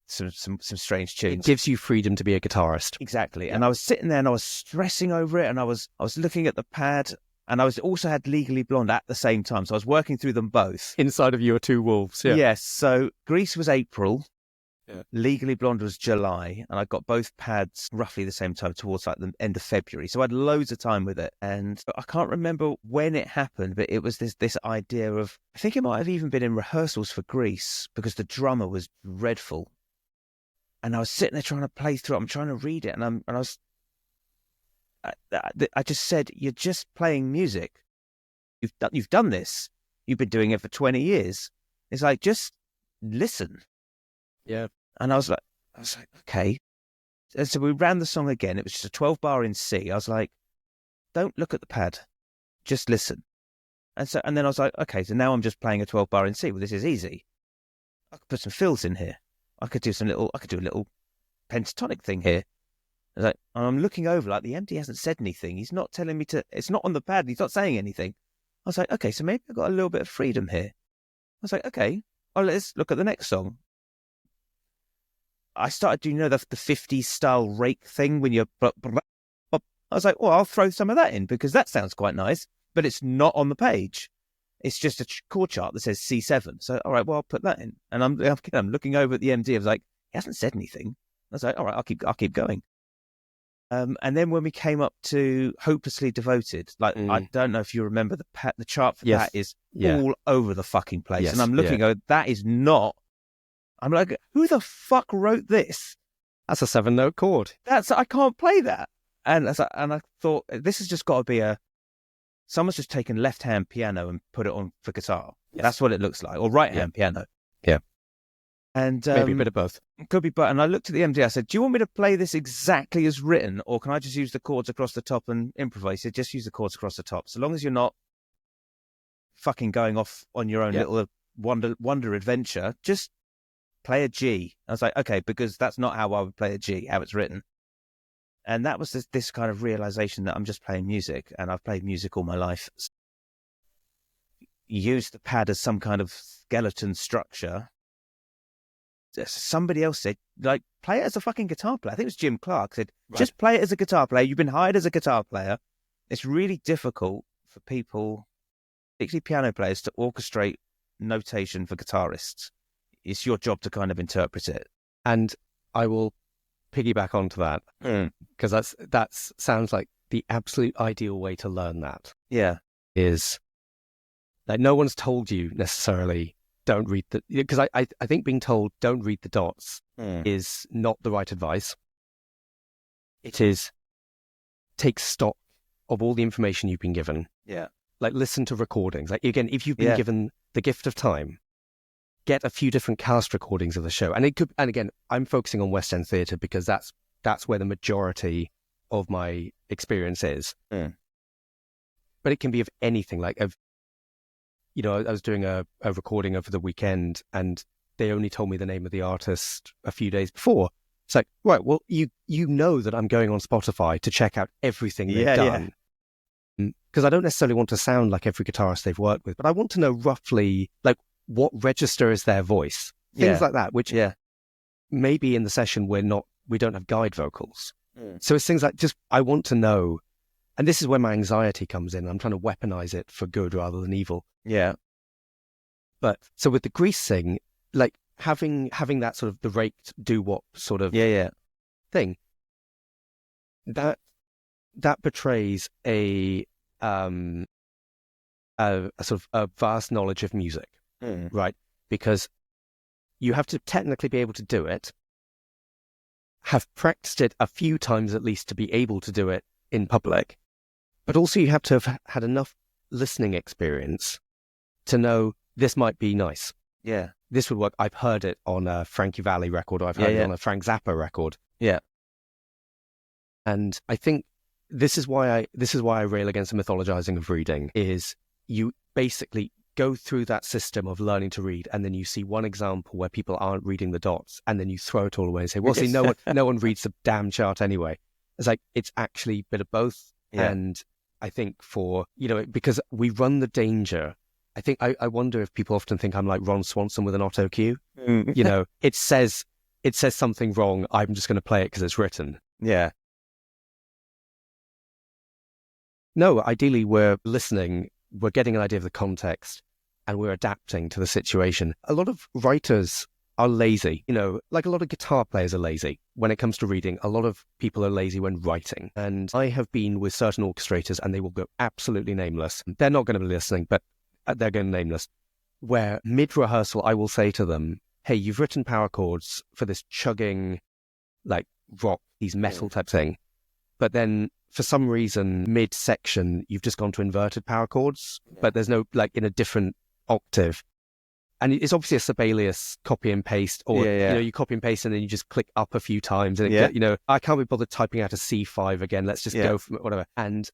S1: some strange tunes.
S2: It gives you freedom to be a guitarist.
S1: Exactly. Yeah. And I was sitting there and I was stressing over it, and I was looking at the pad, and I also had Legally Blonde at the same time. So I was working through them both.
S2: Inside of you are two wolves. Yeah.
S1: Yes. So Grease was April. Yeah. Legally Blonde was July, and I got both pads roughly the same time, towards like the end of February. So I had loads of time with it, and I can't remember when it happened, but it was this idea of, I think it might have even been in rehearsals for Grease, because the drummer was dreadful, and I was sitting there trying to play through it. I'm trying to read it, and I just said, "You're just playing music. You've done this. You've been doing it for 20 years. It's like, just listen."
S2: Yeah.
S1: And I was like, okay. And so we ran the song again. It was just a 12 bar in C. I was like, don't look at the pad, just listen. And then I was like, okay, so now I'm just playing a 12 bar in C. Well, this is easy. I could put some fills in here. I could do a little pentatonic thing here. I was like, and I'm looking over, like, the MD hasn't said anything. He's not telling me it's not on the pad. He's not saying anything. I was like, okay, so maybe I've got a little bit of freedom here. I was like, okay, well, let's look at the next song. I started doing, the 50s style rake thing when you're... I was like, well, I'll throw some of that in because that sounds quite nice, but it's not on the page. It's just a chord chart that says C7. So, all right, well, I'll put that in. And I'm looking over at the MD. I was like, he hasn't said anything. I was like, all right, I'll keep going. And then when we came up to Hopelessly Devoted, like, I don't know if you remember the chart for that is all over the fucking place.
S2: Yes,
S1: and I'm looking, that is not... I'm like, who the fuck wrote this?
S2: That's a 7-note chord.
S1: I can't play that. And I thought, this has just got to be someone's just taken left-hand piano and put it on for guitar. Yes. That's what it looks like. Or right-hand piano.
S2: Yeah.
S1: And
S2: maybe a bit of both.
S1: Could be both. And I looked at the MD. I said, do you want me to play this exactly as written, or can I just use the chords across the top and improvise? He said, just use the chords across the top. So long as you're not fucking going off on your own little wonder adventure, just play a G. I was like, okay, because that's not how I would play a G, how it's written. And that was this kind of realization that I'm just playing music, and I've played music all my life. Use the pad as some kind of skeleton structure. Somebody else said, like, play it as a fucking guitar player. I think it was Jim Clark said, just play it as a guitar player. You've been hired as a guitar player. It's really difficult for people, particularly piano players, to orchestrate notation for guitarists. It's your job to kind of interpret it.
S2: And I will piggyback onto that because that sounds like the absolute ideal way to learn that.
S1: Yeah.
S2: Is like, no one's told you necessarily don't read because I think being told don't read the dots is not the right advice. It is take stock of all the information you've been given.
S1: Yeah.
S2: Like, listen to recordings. Like, again, if you've been given the gift of time, get a few different cast recordings of the show. And again, I'm focusing on West End theatre because that's where the majority of my experience is. But it can be of anything. Like, I was doing a recording over the weekend and they only told me the name of the artist a few days before. It's like, right, well, you know that I'm going on Spotify to check out everything they've done. Because I don't necessarily want to sound like every guitarist they've worked with, but I want to know roughly, like, what register is their voice? Things like that, which maybe in the session we don't have guide vocals. So it's things like, I want to know, and this is where my anxiety comes in. I'm trying to weaponize it for good rather than evil.
S1: Yeah.
S2: But so with the grease thing, like having that sort of the raked doo-wop sort of thing, that betrays a sort of a vast knowledge of music. Right? Because you have to technically be able to do it, have practiced it a few times at least to be able to do it in public, but also you have to have had enough listening experience to know this might be nice.
S1: Yeah.
S2: This would work. I've heard it on a Frankie Valli record, or I've heard it on a Frank Zappa record. Yeah. And I think this is why I rail against the mythologizing of reading, is you basically go through that system of learning to read, and then you see one example where people aren't reading the dots, and then you throw it all away and say, well, see, no one reads the damn chart anyway. It's like, it's actually a bit of both. Yeah. And I think because we run the danger, I think I wonder if people often think I'm like Ron Swanson with an auto cue. It says something wrong, I'm just going to play it because it's written.
S1: Yeah.
S2: No, ideally we're listening, we're getting an idea of the context, and we're adapting to the situation. A lot of writers are lazy, like a lot of guitar players are lazy. When it comes to reading, a lot of people are lazy when writing. And I have been with certain orchestrators and they will go absolutely nameless. They're not going to be listening, but they're going nameless. Where mid-rehearsal, I will say to them, hey, you've written power chords for this chugging, like, rock, these metal type thing. But then for some reason, mid-section, you've just gone to inverted power chords, but there's no, like, in a different octave. And it's obviously a Sibelius copy and paste, or you copy and paste and then you just click up a few times and I can't be bothered typing out a C5 again. Let's just go from whatever. And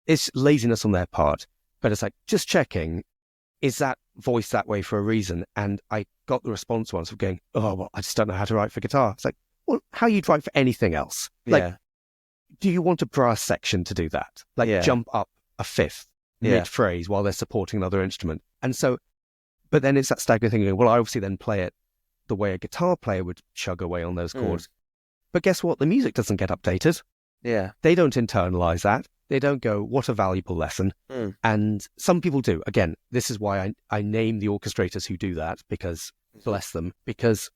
S2: it's laziness on their part, but it's like just checking, is that voice that way for a reason? And I got the response once of going, oh, well, I just don't know how to write for guitar. It's like, well, how you'd write for anything else? Like, do you want a brass section to do that? Like jump up a fifth mid-phrase while they're supporting another instrument. And so, but then it's that staggering thing going, well, I obviously then play it the way a guitar player would chug away on those chords. But guess what? The music doesn't get updated. Yeah. They don't internalize that. They don't go, what a valuable lesson. And some people do. Again, this is why I name the orchestrators who do that, because bless them, because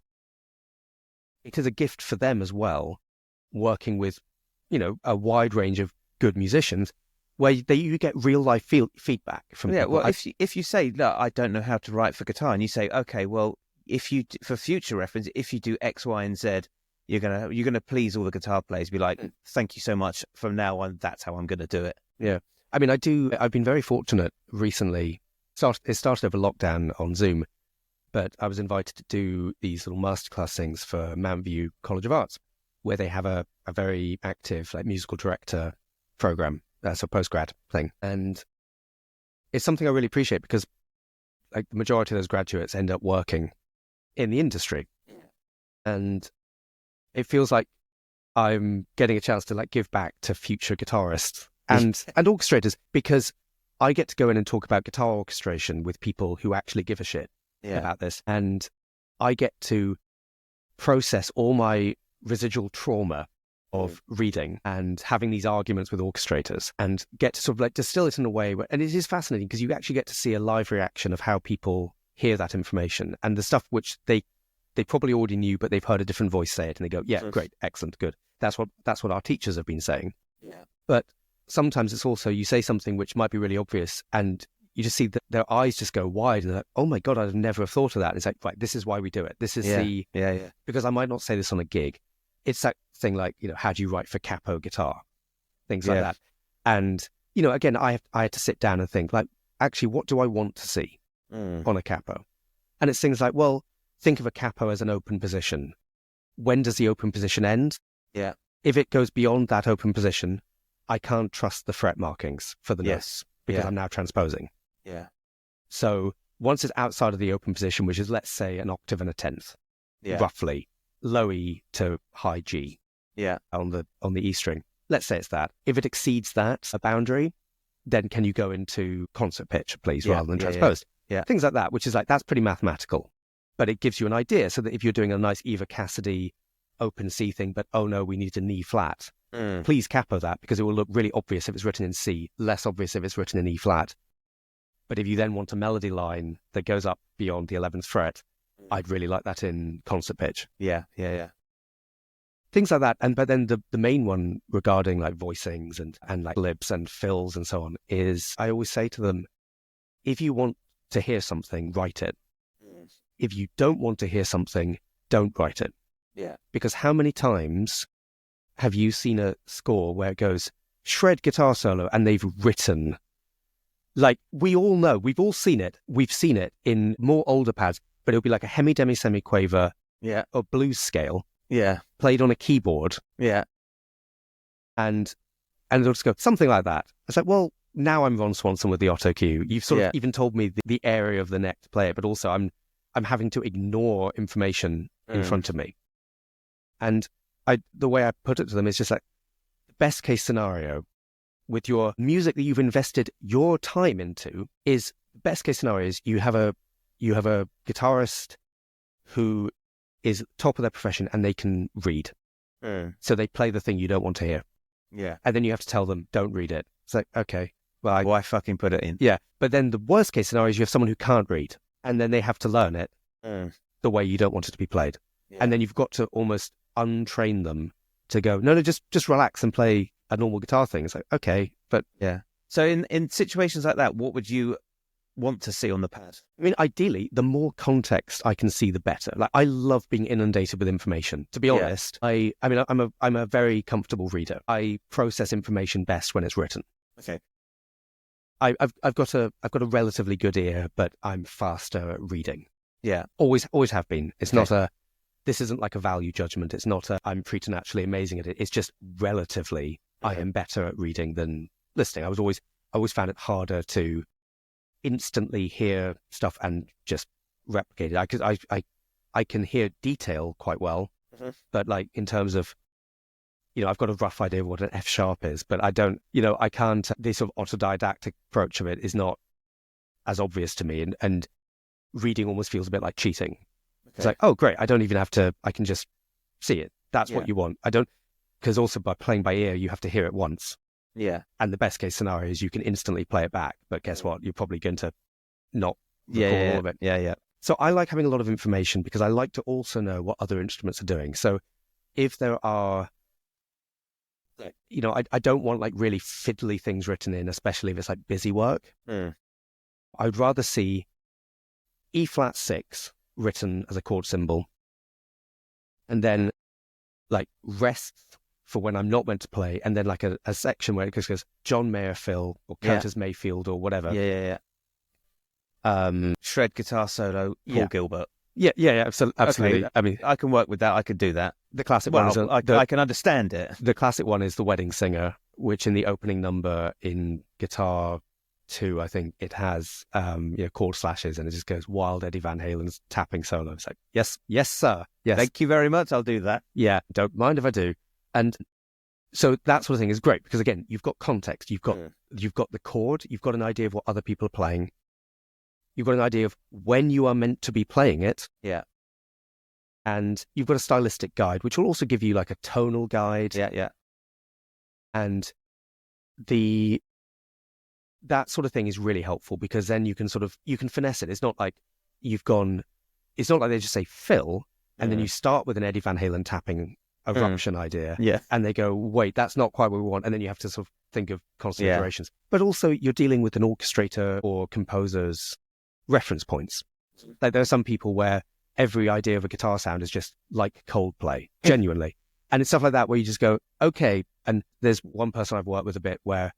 S2: it is a gift for them as well, working with, a wide range of good musicians, where you get real life feedback from people.
S1: Well, if you say, look, I don't know how to write for guitar, and you say, okay, well, for future reference, if you do X, Y, and Z, you're gonna please all the guitar players. Be like, thank you so much. From now on, that's how I'm gonna do it.
S2: Yeah, I mean, I've been very fortunate recently. It started over lockdown on Zoom, but I was invited to do these little masterclass things for Mountain View College of Arts, where they have a very active musical director program. That's a postgrad thing, and it's something I really appreciate because the majority of those graduates end up working in the industry, and it feels like I'm getting a chance to give back to future guitarists and orchestrators, because I get to go in and talk about guitar orchestration with people who actually give a shit about this, and I get to process all my residual trauma of reading and having these arguments with orchestrators, and get to sort of distill it in a way and it is fascinating because you actually get to see a live reaction of how people hear that information and the stuff which they probably already knew, but they've heard a different voice say it and they go, yeah, great, excellent, good. That's what our teachers have been saying. Yeah. But sometimes it's also, you say something which might be really obvious and you just see that their eyes just go wide and they're like, oh my God, I'd never have thought of that. And it's like, right, this is why we do it. This is because I might not say this on a gig. It's that thing how do you write for capo guitar? Things like that. And, again, I had to sit down and think actually, what do I want to see on a capo? And it's things like, well, think of a capo as an open position. When does the open position end? Yeah. If it goes beyond that open position, I can't trust the fret markings for the notes because I'm now transposing. Yeah. So once it's outside of the open position, which is, let's say, an octave and a tenth, roughly, low E to high G on the E string. Let's say it's that. If it exceeds that, a boundary, then can you go into concert pitch, please, rather than transposed? Yeah. Things like that, which is that's pretty mathematical. But it gives you an idea so that if you're doing a nice Eva Cassidy open C thing, but oh no, we need a knee flat, please capo that because it will look really obvious if it's written in C, less obvious if it's written in E flat. But if you then want a melody line that goes up beyond the 11th fret, I'd really like that in concert pitch. Yeah. Things like that. But then the main one regarding voicings and libs and fills and so on is I always say to them, if you want to hear something, write it. If you don't want to hear something, don't write it. Yeah. Because how many times have you seen a score where it goes shred guitar solo and they've written, we all know, we've all seen it. We've seen it in more older pads, but it'll be like a hemi-demi-semi-quaver or blues scale played on a keyboard. Yeah. And it'll just go something like that. It's like, well, now I'm Ron Swanson with the Otto cue. You've sort of even told me the area of the neck to play it, but also I'm having to ignore information in front of me. And the way I put it to them is just the best case scenario with your music that you've invested your time into is best case scenario is you have a guitarist who is top of their profession and they can read. So they play the thing you don't want to hear. Yeah. And then you have to tell them, don't read it. It's like, okay, well,
S1: why fucking put it in?
S2: Yeah. But then the worst case scenario is you have someone who can't read and then they have to learn it the way you don't want it to be played. Yeah. And then you've got to almost untrain them to go, no, just relax and play a normal guitar thing. It's like, okay, but
S1: yeah. So in situations like that, what would you want to see on the pad?
S2: I mean, ideally, the more context I can see, the better. I love being inundated with information. To be honest, I'm a very comfortable reader. I process information best when it's written.
S1: Okay.
S2: I've got a relatively good ear, but I'm faster at reading.
S1: Yeah.
S2: Always have been. It's
S1: Okay.
S2: not a, this isn't like a value judgment. It's not a, I'm preternaturally amazing at it. It's just relatively, I am better at reading than listening. I always found it harder to instantly hear stuff and just replicate it. Because I can hear detail quite well, but like in terms of, I've got a rough idea of what an F sharp is, but I don't, I can't, this sort of autodidactic approach of it is not as obvious to me. And reading almost feels a bit like cheating. Okay. It's like, oh, great. I don't even have to, I can just see it. That's what you want. I don't, because also by playing by ear, you have to hear it once.
S1: Yeah.
S2: And the best case scenario is you can instantly play it back. But guess what? You're probably going to not recall all of it.
S1: Yeah.
S2: So I like having a lot of information because I like to also know what other instruments are doing. So if there are, I don't want like really fiddly things written in, especially if it's like busy work. I'd rather see E flat 6 written as a chord symbol, and then like rest for when I'm not meant to play, and then like a section where it goes John Mayer Phil or Curtis Mayfield or whatever.
S1: Yeah. Shred guitar solo, Paul Gilbert.
S2: Yeah, absolutely.
S1: Okay.
S2: I mean,
S1: I can work with that. I could do that.
S2: The classic one is
S1: I can understand it.
S2: The classic one is The Wedding Singer, which in the opening number in Guitar 2, I think it has chord slashes, and it just goes wild Eddie Van Halen's tapping solo. It's like, yes, sir. Yes.
S1: Thank you very much. I'll do that.
S2: Yeah, don't mind if I do. And so that sort of thing is great because again, you've got context, you've got the chord, you've got an idea of what other people are playing. You've got an idea of when you are meant to be playing it.
S1: Yeah.
S2: And you've got a stylistic guide, which will also give you like a tonal guide.
S1: Yeah.
S2: And that sort of thing is really helpful because then you can finesse it. It's not like they just say Phil and then you start with an Eddie Van Halen tapping eruption idea.
S1: Yeah.
S2: And they go, wait, that's not quite what we want. And then you have to sort of think of constant iterations. But also you're dealing with an orchestrator or composer's reference points. Like there are some people where every idea of a guitar sound is just like Coldplay, genuinely. And it's stuff like that where you just go, okay. And there's one person I've worked with a bit where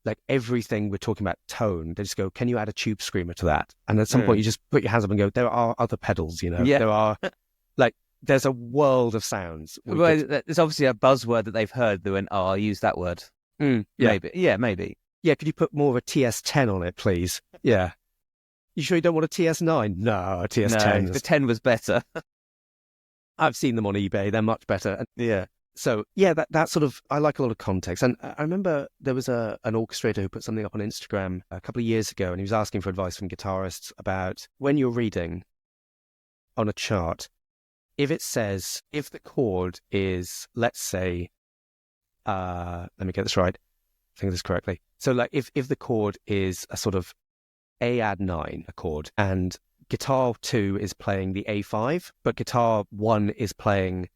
S2: like everything we're talking about tone, they just go, can you add a tube screamer to that? And at some point you just put your hands up and go, there are other pedals, there are like, there's a world of sounds.
S1: Well, there's obviously a buzzword that they've heard that went, oh, I'll use that word. Maybe. Yeah, maybe.
S2: Yeah, could you put more of a TS10 on it, please? Yeah. You sure you don't want a TS9? No, a TS10.
S1: No, the 10 was better.
S2: I've seen them on eBay. They're much better.
S1: Yeah.
S2: So, yeah, that sort of, I like a lot of context. And I remember there was an orchestrator who put something up on Instagram a couple of years ago, and he was asking for advice from guitarists about when you're reading on a chart, if the chord is, let's say, let me get this right, think this correctly. So, like, if the chord is a sort of A add 9, a chord, and guitar 2 is playing the A5, but guitar 1 is playing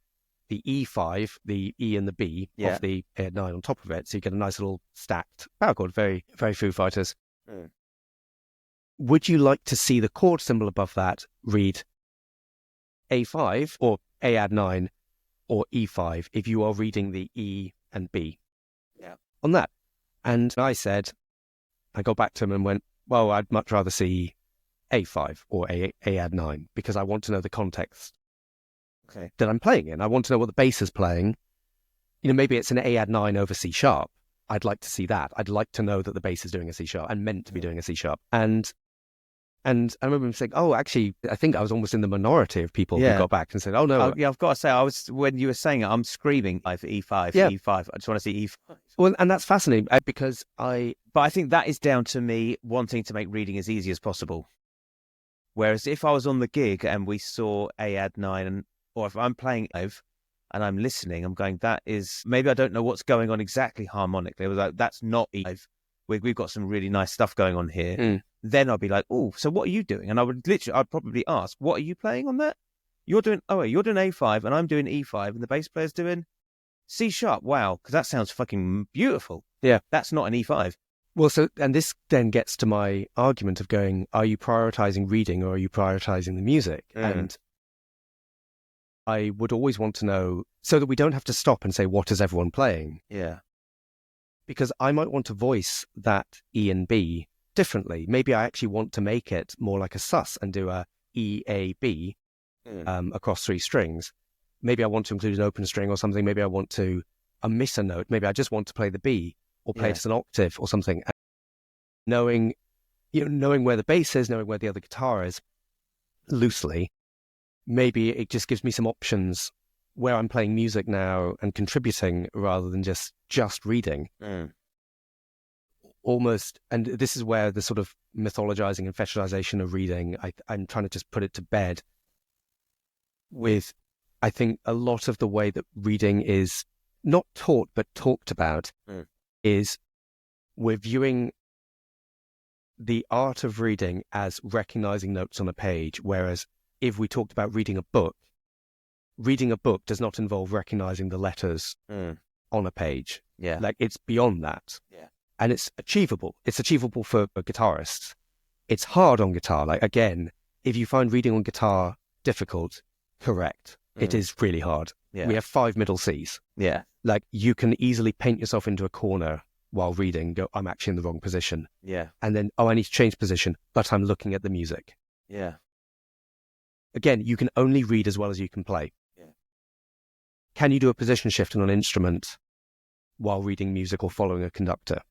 S2: the E5, the E and the B of the A add 9 on top of it, so you get a nice little stacked power chord, very, very Foo Fighters. Would you like to see the chord symbol above that read A5 or A add 9 or E5 if you are reading the E and B on that? And I got back to him and went, well, I'd much rather see A5 or A add 9 because I want to know the context that I'm playing in. I want to know what the bass is playing. Maybe it's an A add 9 over C sharp. I'd like to see that. I'd like to know that the bass is doing a C sharp and meant to be doing a C sharp. And I remember him saying, oh, actually, I think I was almost in the minority of people who got back and said, oh, no.
S1: I've got to say, when you were saying it, I'm screaming E5, E5. I just want to see E5.
S2: Well, and that's fascinating because
S1: But I think that is down to me wanting to make reading as easy as possible. Whereas if I was on the gig and we saw A add 9, or if I'm playing live and I'm listening, I'm going, that is, maybe I don't know what's going on exactly harmonically. I was like, that's not E5. We've got some really nice stuff going on here. Then I'll be like, oh, so what are you doing? And I'd probably ask, what are you playing on that? You're doing A5 and I'm doing E5 and the bass player's doing C sharp. Wow, because that sounds fucking beautiful.
S2: Yeah.
S1: That's not an E5.
S2: Well, and this then gets to my argument of going, are you prioritizing reading or are you prioritizing the music? And I would always want to know so that we don't have to stop and say, what is everyone playing?
S1: Yeah.
S2: Because I might want to voice that E and B differently. Maybe I actually want to make it more like a sus and do a E, A, B across 3 strings. Maybe I want to include an open string or something. Maybe I want to miss a note. Maybe I just want to play the B or play it as an octave or something. And knowing where the bass is, knowing where the other guitar is loosely, maybe it just gives me some options where I'm playing music now and contributing rather than just reading. Almost, and this is where the sort of mythologizing and fetishization of reading, I'm trying to just put it to bed with, I think, a lot of the way that reading is not taught but talked about is we're viewing the art of reading as recognizing notes on a page, whereas if we talked about reading a book does not involve recognizing the letters on a page.
S1: Yeah.
S2: Like, it's beyond that.
S1: Yeah.
S2: And it's achievable. It's achievable for guitarists. It's hard on guitar. Like, again, if you find reading on guitar difficult, correct. It is really hard.
S1: Yeah.
S2: We have 5 middle Cs.
S1: Yeah.
S2: Like, you can easily paint yourself into a corner while reading, go, I'm actually in the wrong position.
S1: Yeah.
S2: And then, I need to change position, but I'm looking at the music.
S1: Yeah.
S2: Again, you can only read as well as you can play.
S1: Yeah.
S2: Can you do a position shift on an instrument while reading music or following a conductor?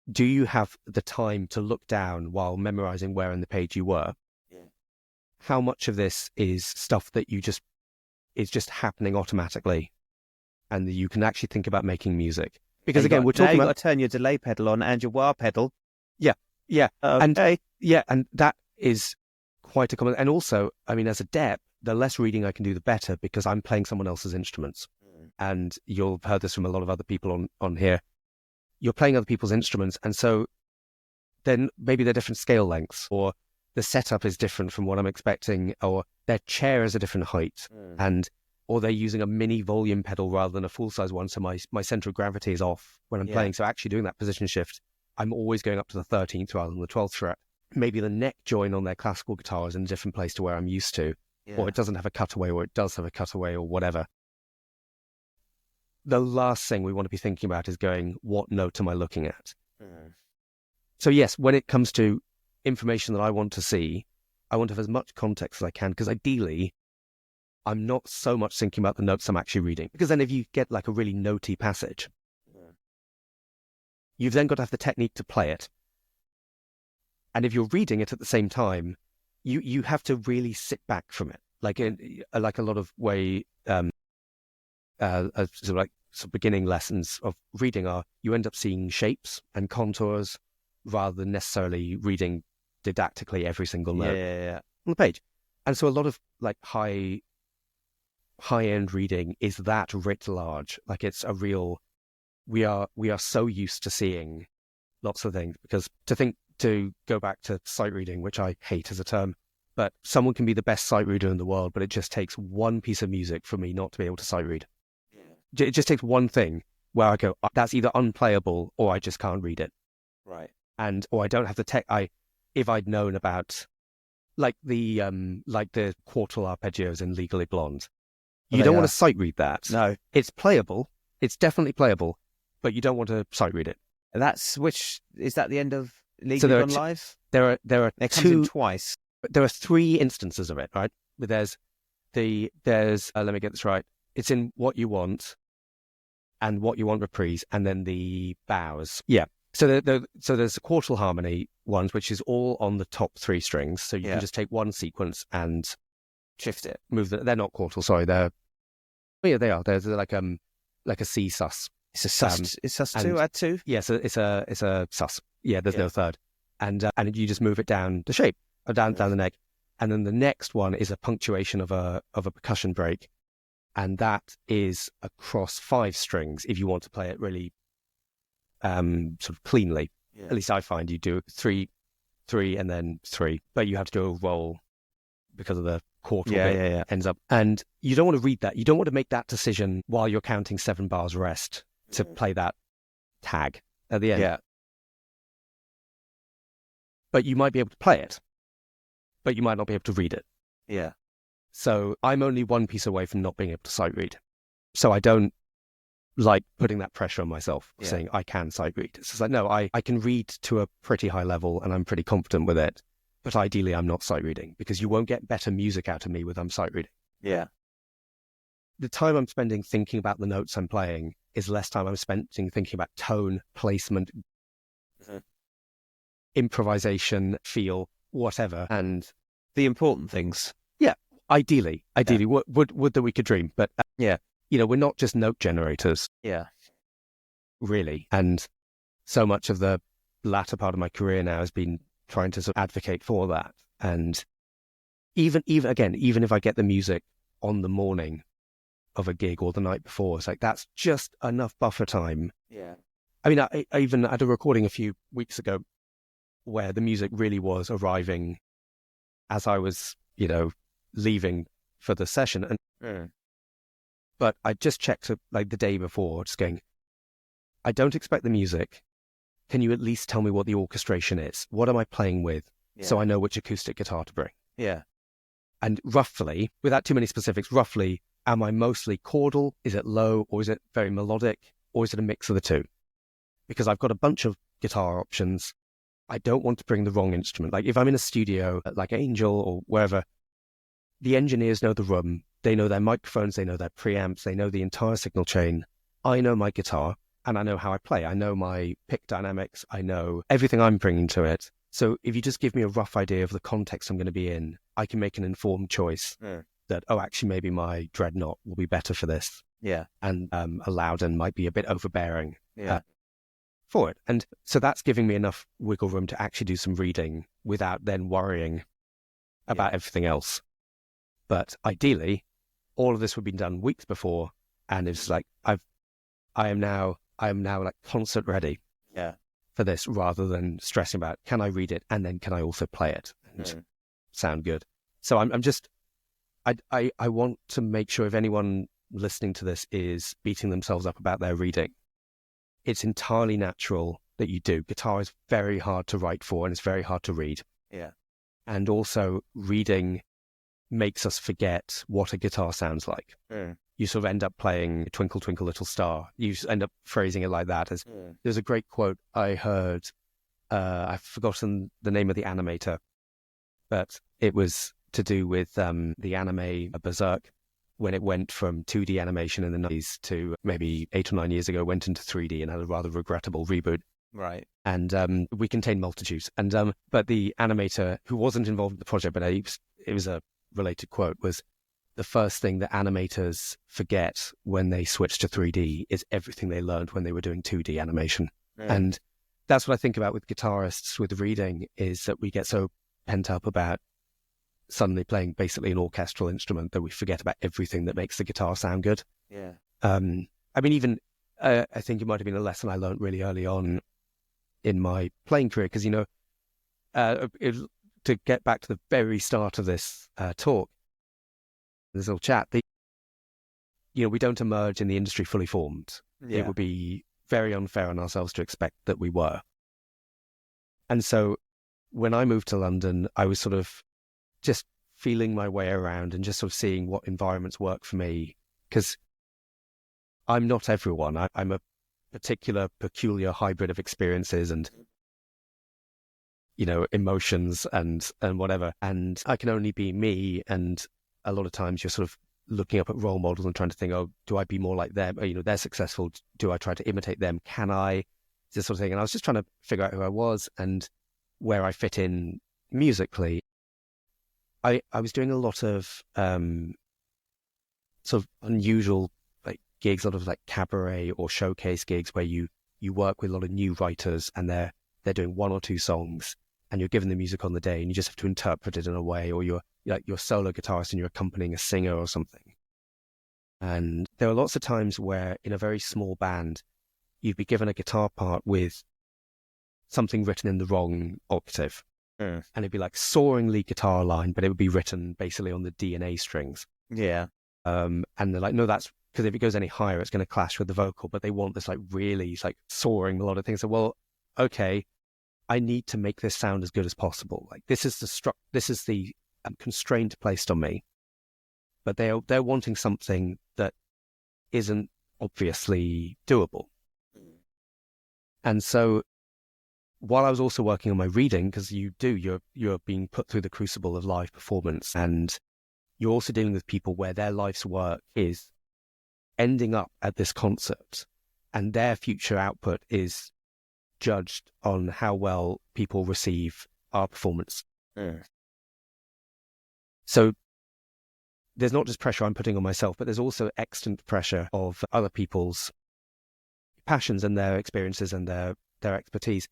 S2: Do you have the time to look down while memorizing where in the page you were?
S1: Yeah.
S2: How much of this is stuff that is just happening automatically and that you can actually think about making music? Because again, we're talking about...
S1: You've got to turn your delay pedal on and your wah pedal.
S2: Yeah. Okay. And that is quite a common... And also, I mean, as a dep, the less reading I can do, the better, because I'm playing someone else's instruments. And you'll have heard this from a lot of other people on here. You're playing other people's instruments, and so then maybe they're different scale lengths, or the setup is different from what I'm expecting, or their chair is a different height, or they're using a mini volume pedal rather than a full-size one, so my center of gravity is off when I'm playing. So actually doing that position shift, I'm always going up to the 13th rather than the 12th fret. Maybe the neck join on their classical guitar is in a different place to where I'm used to, or it doesn't have a cutaway, or it does have a cutaway, or whatever. The last thing we want to be thinking about is going, what note am I looking at? So yes, when it comes to information that I want to see, I want to have as much context as I can, because ideally, I'm not so much thinking about the notes I'm actually reading. Because then if you get like a really notey passage, you've then got to have the technique to play it. And if you're reading it at the same time, you have to really sit back from it. Like a lot of way... So beginning lessons of reading are, you end up seeing shapes and contours rather than necessarily reading didactically every single note on the page. And so a lot of like high-end reading is that writ large. Like, it's a real, we are so used to seeing lots of things, because to go back to sight reading, which I hate as a term, but someone can be the best sight reader in the world, but it just takes one piece of music for me not to be able to sight read. It just takes one thing where I go, that's either unplayable or I just can't read it.
S1: Right.
S2: Or I don't have the tech. If I'd known about like the quartal arpeggios in Legally Blonde, you don't want to sight read that.
S1: No.
S2: It's playable. It's definitely playable, but you don't want to sight read it.
S1: And is that the end of Legally Blonde Live?
S2: There are
S1: it
S2: two.
S1: Comes in twice.
S2: There are 3 instances of it, right? But there's let me get this right. It's in What You Want and What You Want Reprise, and then the bows. Yeah. So there's the quartal harmony ones, which is all on the top 3 strings. So you can just take one sequence and
S1: shift it.
S2: Move them. They're not quartal, sorry. They are. They're like a C sus.
S1: It's a sus. It's sus 2, add 2?
S2: Yeah, so it's a sus. Yeah, there's no third. And you just move it down the shape, or down the neck. And then the next one is a punctuation of a percussion break. And that is across 5 strings if you want to play it really sort of cleanly. Yeah. At least I find you do 3, and then 3. But you have to do a roll because of the quartal bit ends up. And you don't want to read that. You don't want to make that decision while you're counting 7 bars rest to play that tag at the end.
S1: Yeah.
S2: But you might be able to play it. But you might not be able to read it.
S1: Yeah.
S2: So I'm only one piece away from not being able to sight read. So I don't like putting that pressure on myself, saying I can sight read. It's just like, no, I can read to a pretty high level and I'm pretty confident with it. but ideally I'm not sight reading, because you won't get better music out of me with I'm sight reading.
S1: Yeah.
S2: The time I'm spending thinking about the notes I'm playing is less time I'm spending thinking about tone, placement, improvisation, feel, whatever. And
S1: The important things.
S2: yeah, ideally, would that we could dream. But
S1: Yeah.
S2: We're not just note generators,
S1: Yeah.
S2: really. And so much of the latter part of my career now has been trying to sort of advocate for that. And even if I get the music on the morning of a gig or the night before, it's like, that's just enough buffer time.
S1: Yeah.
S2: I mean, I even had a recording a few weeks ago where the music really was arriving as I was, leaving for the session. But I just checked like the day before, just going, I don't expect the music. Can you at least tell me what the orchestration is? What am I playing with?
S1: Yeah.
S2: So I know which acoustic guitar to bring.
S1: Yeah.
S2: And roughly, without too many specifics, roughly, am I mostly chordal? Is it low? Or is it very melodic? Or is it a mix of the two? Because I've got a bunch of guitar options. I don't want to bring the wrong instrument. Like if I'm in a studio like Angel or wherever, the engineers know the room. They know their microphones. They know their preamps. They know the entire signal chain. I know my guitar and I know how I play. I know my pick dynamics. I know everything I'm bringing to it. So if you just give me a rough idea of the context I'm going to be in, I can make an informed choice that, actually, maybe my Dreadnought will be better for this.
S1: Yeah.
S2: And a Loudon might be a bit overbearing.
S1: Yeah.
S2: For it. And so that's giving me enough wiggle room to actually do some reading without then worrying about everything else. But ideally, all of this would be done weeks before, and it's like I am now like concert ready for this, rather than stressing about, can I read it and then can I also play it and sound good. So I'm just I want to make sure if anyone listening to this is beating themselves up about their reading, it's entirely natural that you do. Guitar is very hard to write for and it's very hard to read.
S1: Yeah.
S2: And also reading makes us forget what a guitar sounds like. You sort of end up playing Twinkle, Twinkle, Little Star. You end up phrasing it like that. There's a great quote I heard. I've forgotten the name of the animator, but it was to do with the anime Berserk, when it went from 2D animation in the 90s to maybe 8 or 9 years ago, went into 3D and had a rather regrettable reboot.
S1: Right.
S2: And we contain multitudes. And but the animator who wasn't involved in the project, but it was a related quote, was the first thing that animators forget when they switch to 3D is everything they learned when they were doing 2D animation. And that's what I think about with guitarists with reading, is that we get so pent up about suddenly playing basically an orchestral instrument that we forget about everything that makes the guitar sound good.
S1: Yeah.
S2: I mean, even I think it might have been a lesson I learned really early on in my playing career, because to get back to the very start of this talk, this little chat, we don't emerge in the industry fully formed.
S1: Yeah.
S2: It would be very unfair on ourselves to expect that we were. And so when I moved to London, I was sort of just feeling my way around and just sort of seeing what environments work for me, because I'm not everyone. I'm a particular, peculiar hybrid of experiences and emotions and whatever. And I can only be me. And a lot of times you're sort of looking up at role models and trying to think, oh, do I be more like them? They're successful. Do I try to imitate them? Can I? This sort of thing. And I was just trying to figure out who I was and where I fit in musically. I was doing a lot of sort of unusual like gigs, a lot of like cabaret or showcase gigs where you work with a lot of new writers and they're doing one or two songs and you're given the music on the day and you just have to interpret it in a way, or you're solo guitarist and you're accompanying a singer or something. And there are lots of times where in a very small band, you'd be given a guitar part with something written in the wrong octave. And it'd be like soaringly guitar line, but it would be written basically on the D and A strings.
S1: Yeah.
S2: And they're like, no, that's because if it goes any higher, it's going to clash with the vocal, but they want this like really like soaring melodic thing. So, well, okay, I need to make this sound as good as possible. Like this is the constraint placed on me, but they're wanting something that isn't obviously doable. And so while I was also working on my reading, because you're being put through the crucible of live performance, and you're also dealing with people where their life's work is ending up at this concert, and their future output is judged on how well people receive our performance. So there's not just pressure I'm putting on myself, but there's also extant pressure of other people's passions and their experiences and their expertise.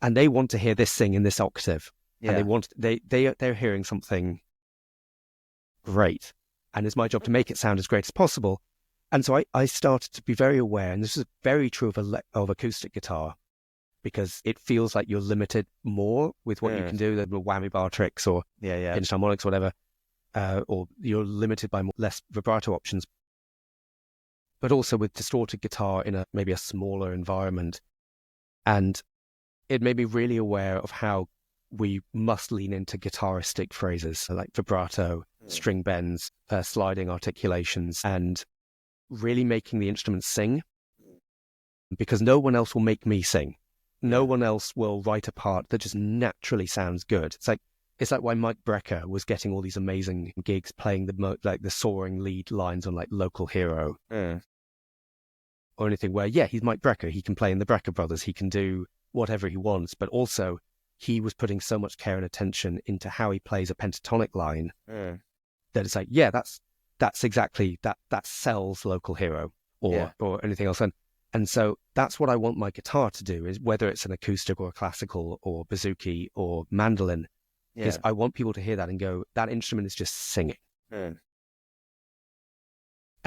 S2: And they want to hear this sing in this octave.
S1: Yeah.
S2: And they're hearing something great. And it's my job to make it sound as great as possible. And so I started to be very aware, and this is very true of acoustic guitar, because it feels like you're limited more with what you can do, the whammy bar tricks or hinge harmonics, whatever, or you're limited by less vibrato options. But also with distorted guitar in maybe a smaller environment. And it made me really aware of how we must lean into guitaristic phrases like vibrato, string bends, sliding articulations, and really making the instrument sing, because no one else will make me sing. No one else will write a part that just naturally sounds good. It's like why Mike Brecker was getting all these amazing gigs playing the soaring lead lines on like Local Hero or anything where, he's Mike Brecker. He can play in the Brecker Brothers. He can do whatever he wants, but also he was putting so much care and attention into how he plays a pentatonic line that it's like, that's exactly that sells Local Hero or anything else. And so that's what I want my guitar to do, is whether it's an acoustic or a classical or bouzouki or mandolin, is I want people to hear that and go, that instrument is just singing. And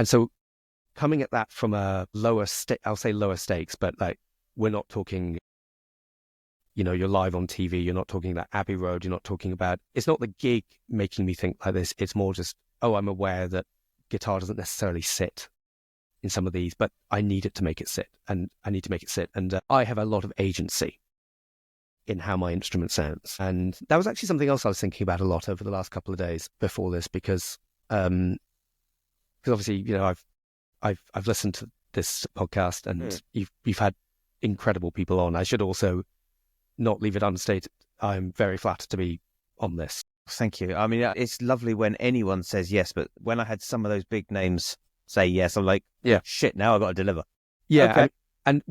S2: so coming at that from a I'll say lower stakes, but like, we're not talking, you're live on TV, you're not talking about Abbey Road, you're not talking about, it's not the gig making me think like this, it's more just, I'm aware that guitar doesn't necessarily sit in some of these, but I need it to make it sit, and I need to make it sit. And I have a lot of agency in how my instrument sounds. And that was actually something else I was thinking about a lot over the last couple of days before this, because obviously, I've listened to this podcast, and you've had incredible people on. I should also not leave it unstated. I'm very flattered to be on this.
S1: Thank you. I mean, it's lovely when anyone says yes, but when I had some of those big names say yes, I'm like, shit, now I've got to deliver.
S2: Yeah. Okay.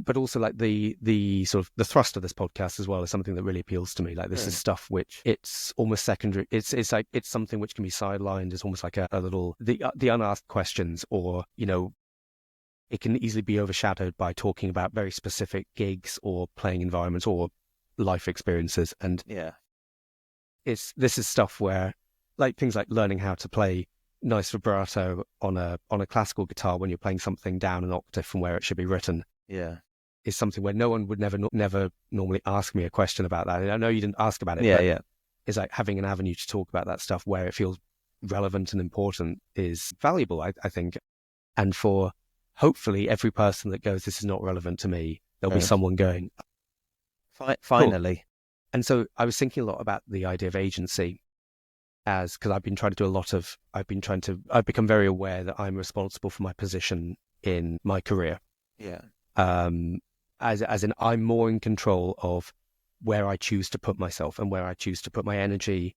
S2: But also like the sort of the thrust of this podcast as well is something that really appeals to me. Like this is stuff which it's almost secondary. It's like, it's something which can be sidelined. It's almost like a little, the unasked questions, or, it can easily be overshadowed by talking about very specific gigs or playing environments or life experiences. And this is stuff where, like, things like learning how to play nice vibrato on a classical guitar when you're playing something down an octave from where it should be written is something where no one would never normally ask me a question about that. And I know you didn't ask about it. It's like having an avenue to talk about that stuff where it feels relevant and important is valuable, I think. And for hopefully every person that goes, this is not relevant to me, there'll be someone going,
S1: finally.
S2: Cool. And so I was thinking a lot about the idea of agency, because I've become very aware that I'm responsible for my position in my career. As in, I'm more in control of where I choose to put myself and where I choose to put my energy,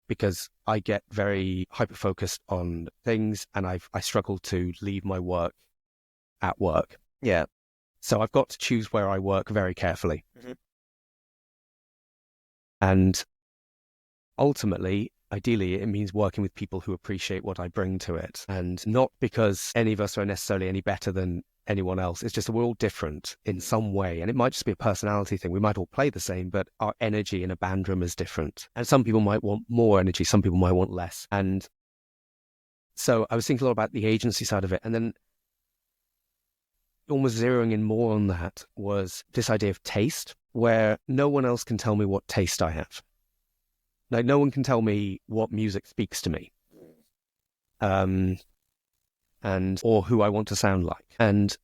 S2: because I get very hyper-focused on things, and I struggle to leave my work at work. So I've got to choose where I work very carefully. And ultimately, ideally, it means working with people who appreciate what I bring to it. And not because any of us are necessarily any better than anyone else. It's just that we're all different in some way. And it might just be a personality thing. We might all play the same, but our energy in a band room is different. And some people might want more energy. Some people might want less. And so I was thinking a lot about the agency side of it. And then almost zeroing in more on that was this idea of taste, where no one else can tell me what taste I have. Like, no one can tell me what music speaks to me, or who I want to sound like. And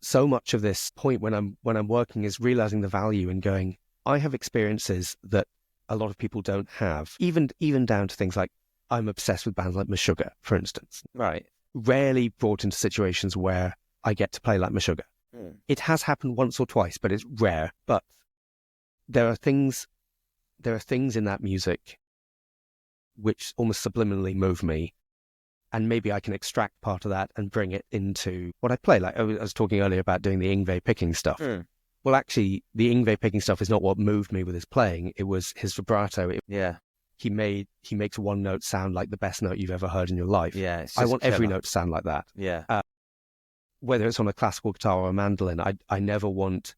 S2: so much of this point when I'm working is realizing the value in going, I have experiences that a lot of people don't have, even down to things like, I'm obsessed with bands like Meshuggah, for instance.
S1: Right.
S2: Rarely brought into situations where I get to play like Meshuggah. It has happened once or twice, but it's rare. But there are things in that music which almost subliminally move me, and maybe I can extract part of that and bring it into what I play. Like I was talking earlier about doing the Yngwie picking stuff. Well, actually, the Yngwie picking stuff is not what moved me with his playing. It was his vibrato. He makes one note sound like the best note you've ever heard in your life.
S1: Yeah,
S2: I want every note to sound like that.
S1: Yeah.
S2: Whether it's on a classical guitar or a mandolin, I never want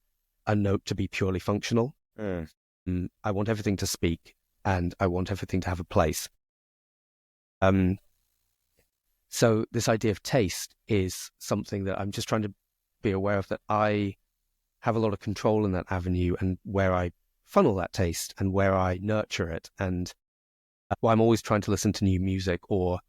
S2: a note to be purely functional. I want everything to speak, and I want everything to have a place. So this idea of taste is something that I'm just trying to be aware of, that I have a lot of control in that avenue, and where I funnel that taste and where I nurture it. And I'm always trying to listen to new music, or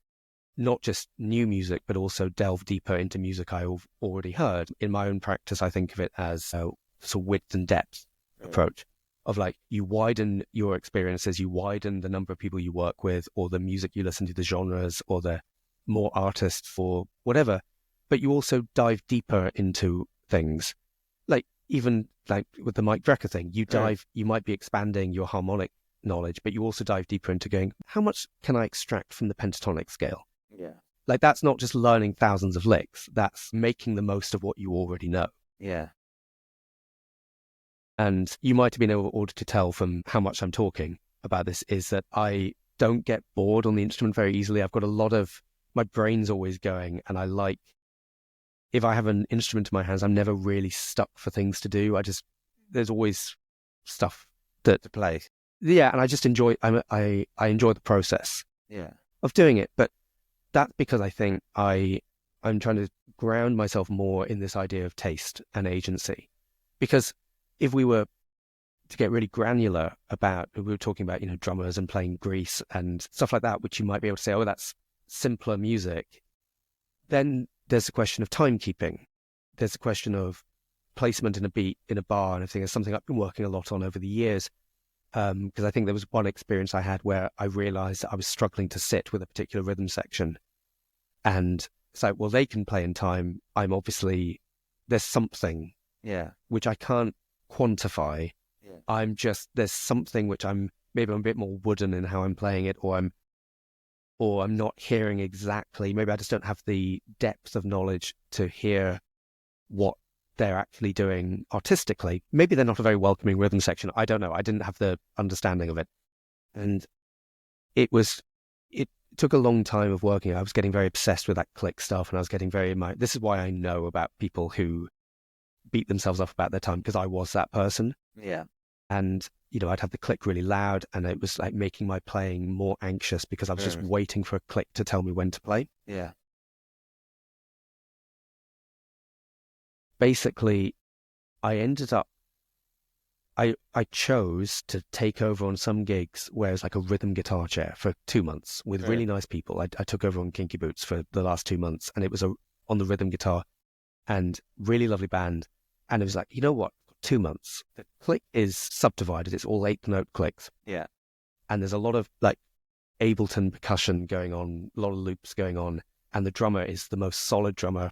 S2: not just new music, but also delve deeper into music I've already heard. In my own practice, I think of it as sort of width and depth approach of like, you widen your experiences, you widen the number of people you work with, or the music you listen to, the genres, or the more artists for whatever, but you also dive deeper into things. Like even like with the Mike Drecker thing, you might be expanding your harmonic knowledge, but you also dive deeper into going, how much can I extract from the pentatonic scale?
S1: Yeah.
S2: Like that's not just learning thousands of licks, that's making the most of what you already know.
S1: Yeah.
S2: And you might have been able to tell from how much I'm talking about this is that I don't get bored on the instrument very easily. I've got a lot of, my brain's always going, and I like, if I have an instrument in my hands, I'm never really stuck for things to do. There's always stuff to
S1: play.
S2: Yeah, and I just enjoy, I enjoy the process of doing it. But that's because I think I'm trying to ground myself more in this idea of taste and agency. Because if we were to get really granular about, we were talking about, drummers and playing Grease and stuff like that, which you might be able to say, oh, that's simpler music. Then there's a question of timekeeping. There's a question of placement in a beat, in a bar, and everything. It's something I've been working a lot on over the years. Because I think there was one experience I had where I realized that I was struggling to sit with a particular rhythm section. And it's like, well, they can play in time. I'm obviously, there's something which I can't quantify. There's something which maybe I'm a bit more wooden in how I'm playing it, or I'm not hearing exactly, maybe I just don't have the depth of knowledge to hear what they're actually doing artistically. Maybe they're not a very welcoming rhythm section. I don't know. I didn't have the understanding of it. And it took a long time of working. I was getting very obsessed with that click stuff, and I was getting this is why I know about people who beat themselves up about their time, because I was that person.
S1: Yeah.
S2: And, I'd have the click really loud, and it was like making my playing more anxious because I was just waiting for a click to tell me when to play.
S1: Yeah.
S2: Basically, I chose to take over on some gigs where it's like a rhythm guitar chair for 2 months with really nice people. I took over on Kinky Boots for the last 2 months, and it was on the rhythm guitar, and really lovely band. And it was like, you know what? 2 months. The click is subdivided. It's all 8-note clicks.
S1: Yeah.
S2: And there's a lot of like Ableton percussion going on, a lot of loops going on, and the drummer is the most solid drummer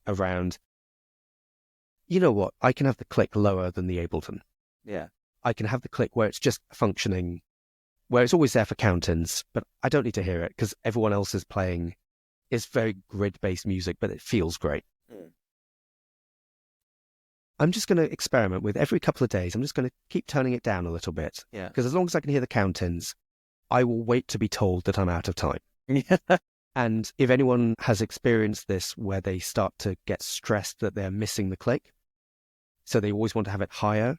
S2: around. You know what? I can have the click lower than the Ableton.
S1: Yeah.
S2: I can have the click where it's just functioning, where it's always there for count-ins, but I don't need to hear it because everyone else is playing. It's very grid-based music, but it feels great. I'm just going to experiment with every couple of days. I'm just going to keep turning it down a little bit.
S1: Yeah.
S2: Because as long as I can hear the count-ins, I will wait to be told that I'm out of time.
S1: Yeah.
S2: And if anyone has experienced this where they start to get stressed that they're missing the click, so they always want to have it higher,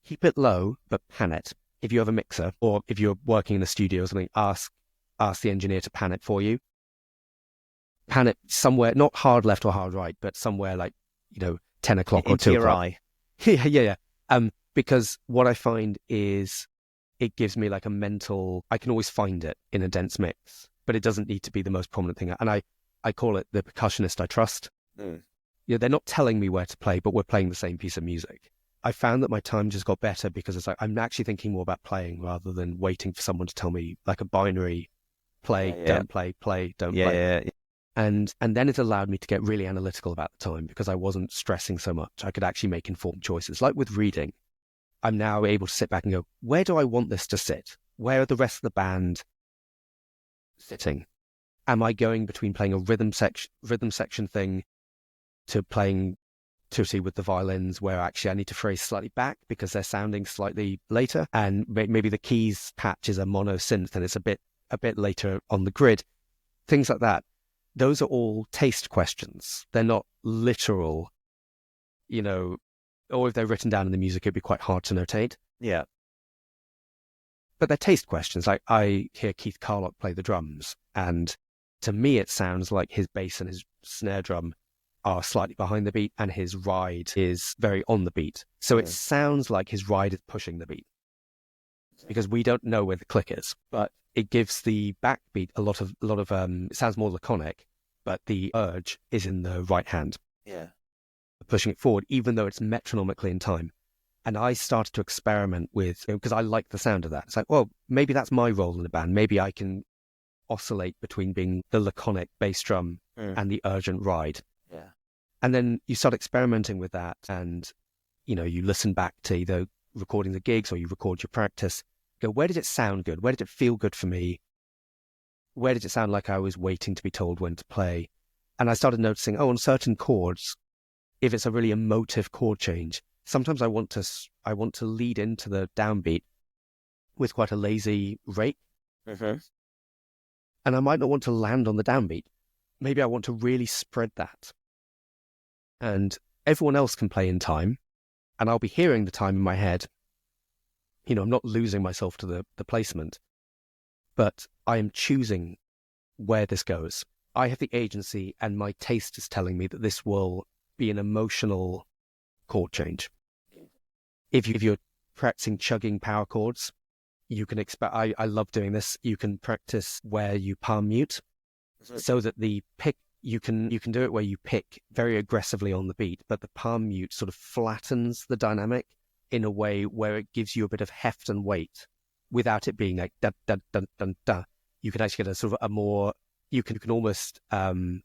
S2: keep it low, but pan it. If you have a mixer, or if you're working in a studio or something, ask the engineer to pan it for you. Pan it somewhere, not hard left or hard right, but somewhere like, 10 o'clock or 2 o'clock. Yeah. Because what I find is it gives me like a mental, I can always find it in a dense mix, but it doesn't need to be the most prominent thing. And I call it the percussionist I trust. They're not telling me where to play, but we're playing the same piece of music. I found that my time just got better because it's like, I'm actually thinking more about playing rather than waiting for someone to tell me like a binary, play, don't play, don't play.
S1: Yeah.
S2: And then it allowed me to get really analytical about the time because I wasn't stressing so much. I could actually make informed choices. Like with reading, I'm now able to sit back and go, where do I want this to sit? Where are the rest of the band sitting? Am I going between playing a rhythm section thing to playing tutti with the violins where actually I need to phrase slightly back because they're sounding slightly later, and maybe the keys patch is a mono synth and it's a bit later on the grid, things like that. Those are all taste questions. They're not literal, or if they're written down in the music, it'd be quite hard to notate.
S1: Yeah.
S2: But they're taste questions. Like I hear Keith Carlock play the drums, and to me it sounds like his bass and his snare drum are slightly behind the beat and his ride is very on the beat. So it sounds like his ride is pushing the beat because we don't know where the click is, but it gives the backbeat a lot of it sounds more laconic, but the urge is in the right hand.
S1: Yeah.
S2: Pushing it forward, even though it's metronomically in time. And I started to experiment with, because I like the sound of that. It's like, well, maybe that's my role in the band. Maybe I can oscillate between being the laconic bass drum and the urgent ride.
S1: Yeah.
S2: And then you start experimenting with that, and you listen back to either recording the gigs or you record your practice. Go, where did it sound good? Where did it feel good for me? Where did it sound like I was waiting to be told when to play? And I started noticing, on certain chords, if it's a really emotive chord change, sometimes I want to lead into the downbeat with quite a lazy rake.
S1: Mm-hmm.
S2: And I might not want to land on the downbeat. Maybe I want to really spread that. And everyone else can play in time, and I'll be hearing the time in my head. I'm not losing myself to the placement, but I am choosing where this goes. I have the agency, and my taste is telling me that this will be an emotional chord change. If you're practicing chugging power chords, you can expect, I love doing this. You can practice where you palm mute so that the pick, you can do it where you pick very aggressively on the beat, but the palm mute sort of flattens the dynamic in a way where it gives you a bit of heft and weight without it being like da da da da da. You can actually get a sort of a more, you can almost thread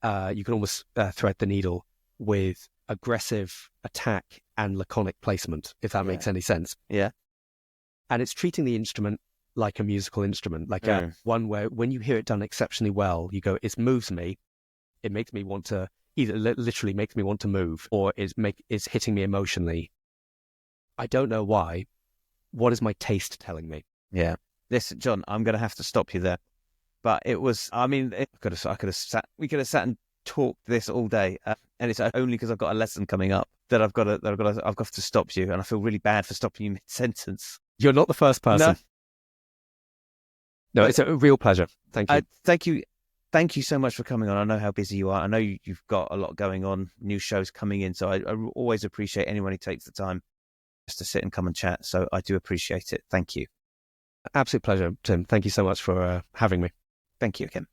S2: the needle with aggressive attack and laconic placement, if that makes any sense.
S1: Yeah.
S2: And it's treating the instrument like a musical instrument, like one where when you hear it done exceptionally well, you go, it moves me. It makes me want to, either literally makes me want to move, or it's hitting me emotionally. I don't know why. What is my taste telling me?
S1: Yeah. Listen, John, I'm going to have to stop you there. But it was, we could have sat and talked this all day. And it's only because I've got a lesson coming up that I've got to stop you. And I feel really bad for stopping you mid-sentence.
S2: You're not the first person. No, it's a real pleasure. Thank you.
S1: Thank you. Thank you so much for coming on. I know how busy you are. I know you've got a lot going on, new shows coming in. So I always appreciate anyone who takes the time just to sit and come and chat. So I do appreciate it. Thank you.
S2: Absolute pleasure, Tim. Thank you so much for having me.
S1: Thank you again.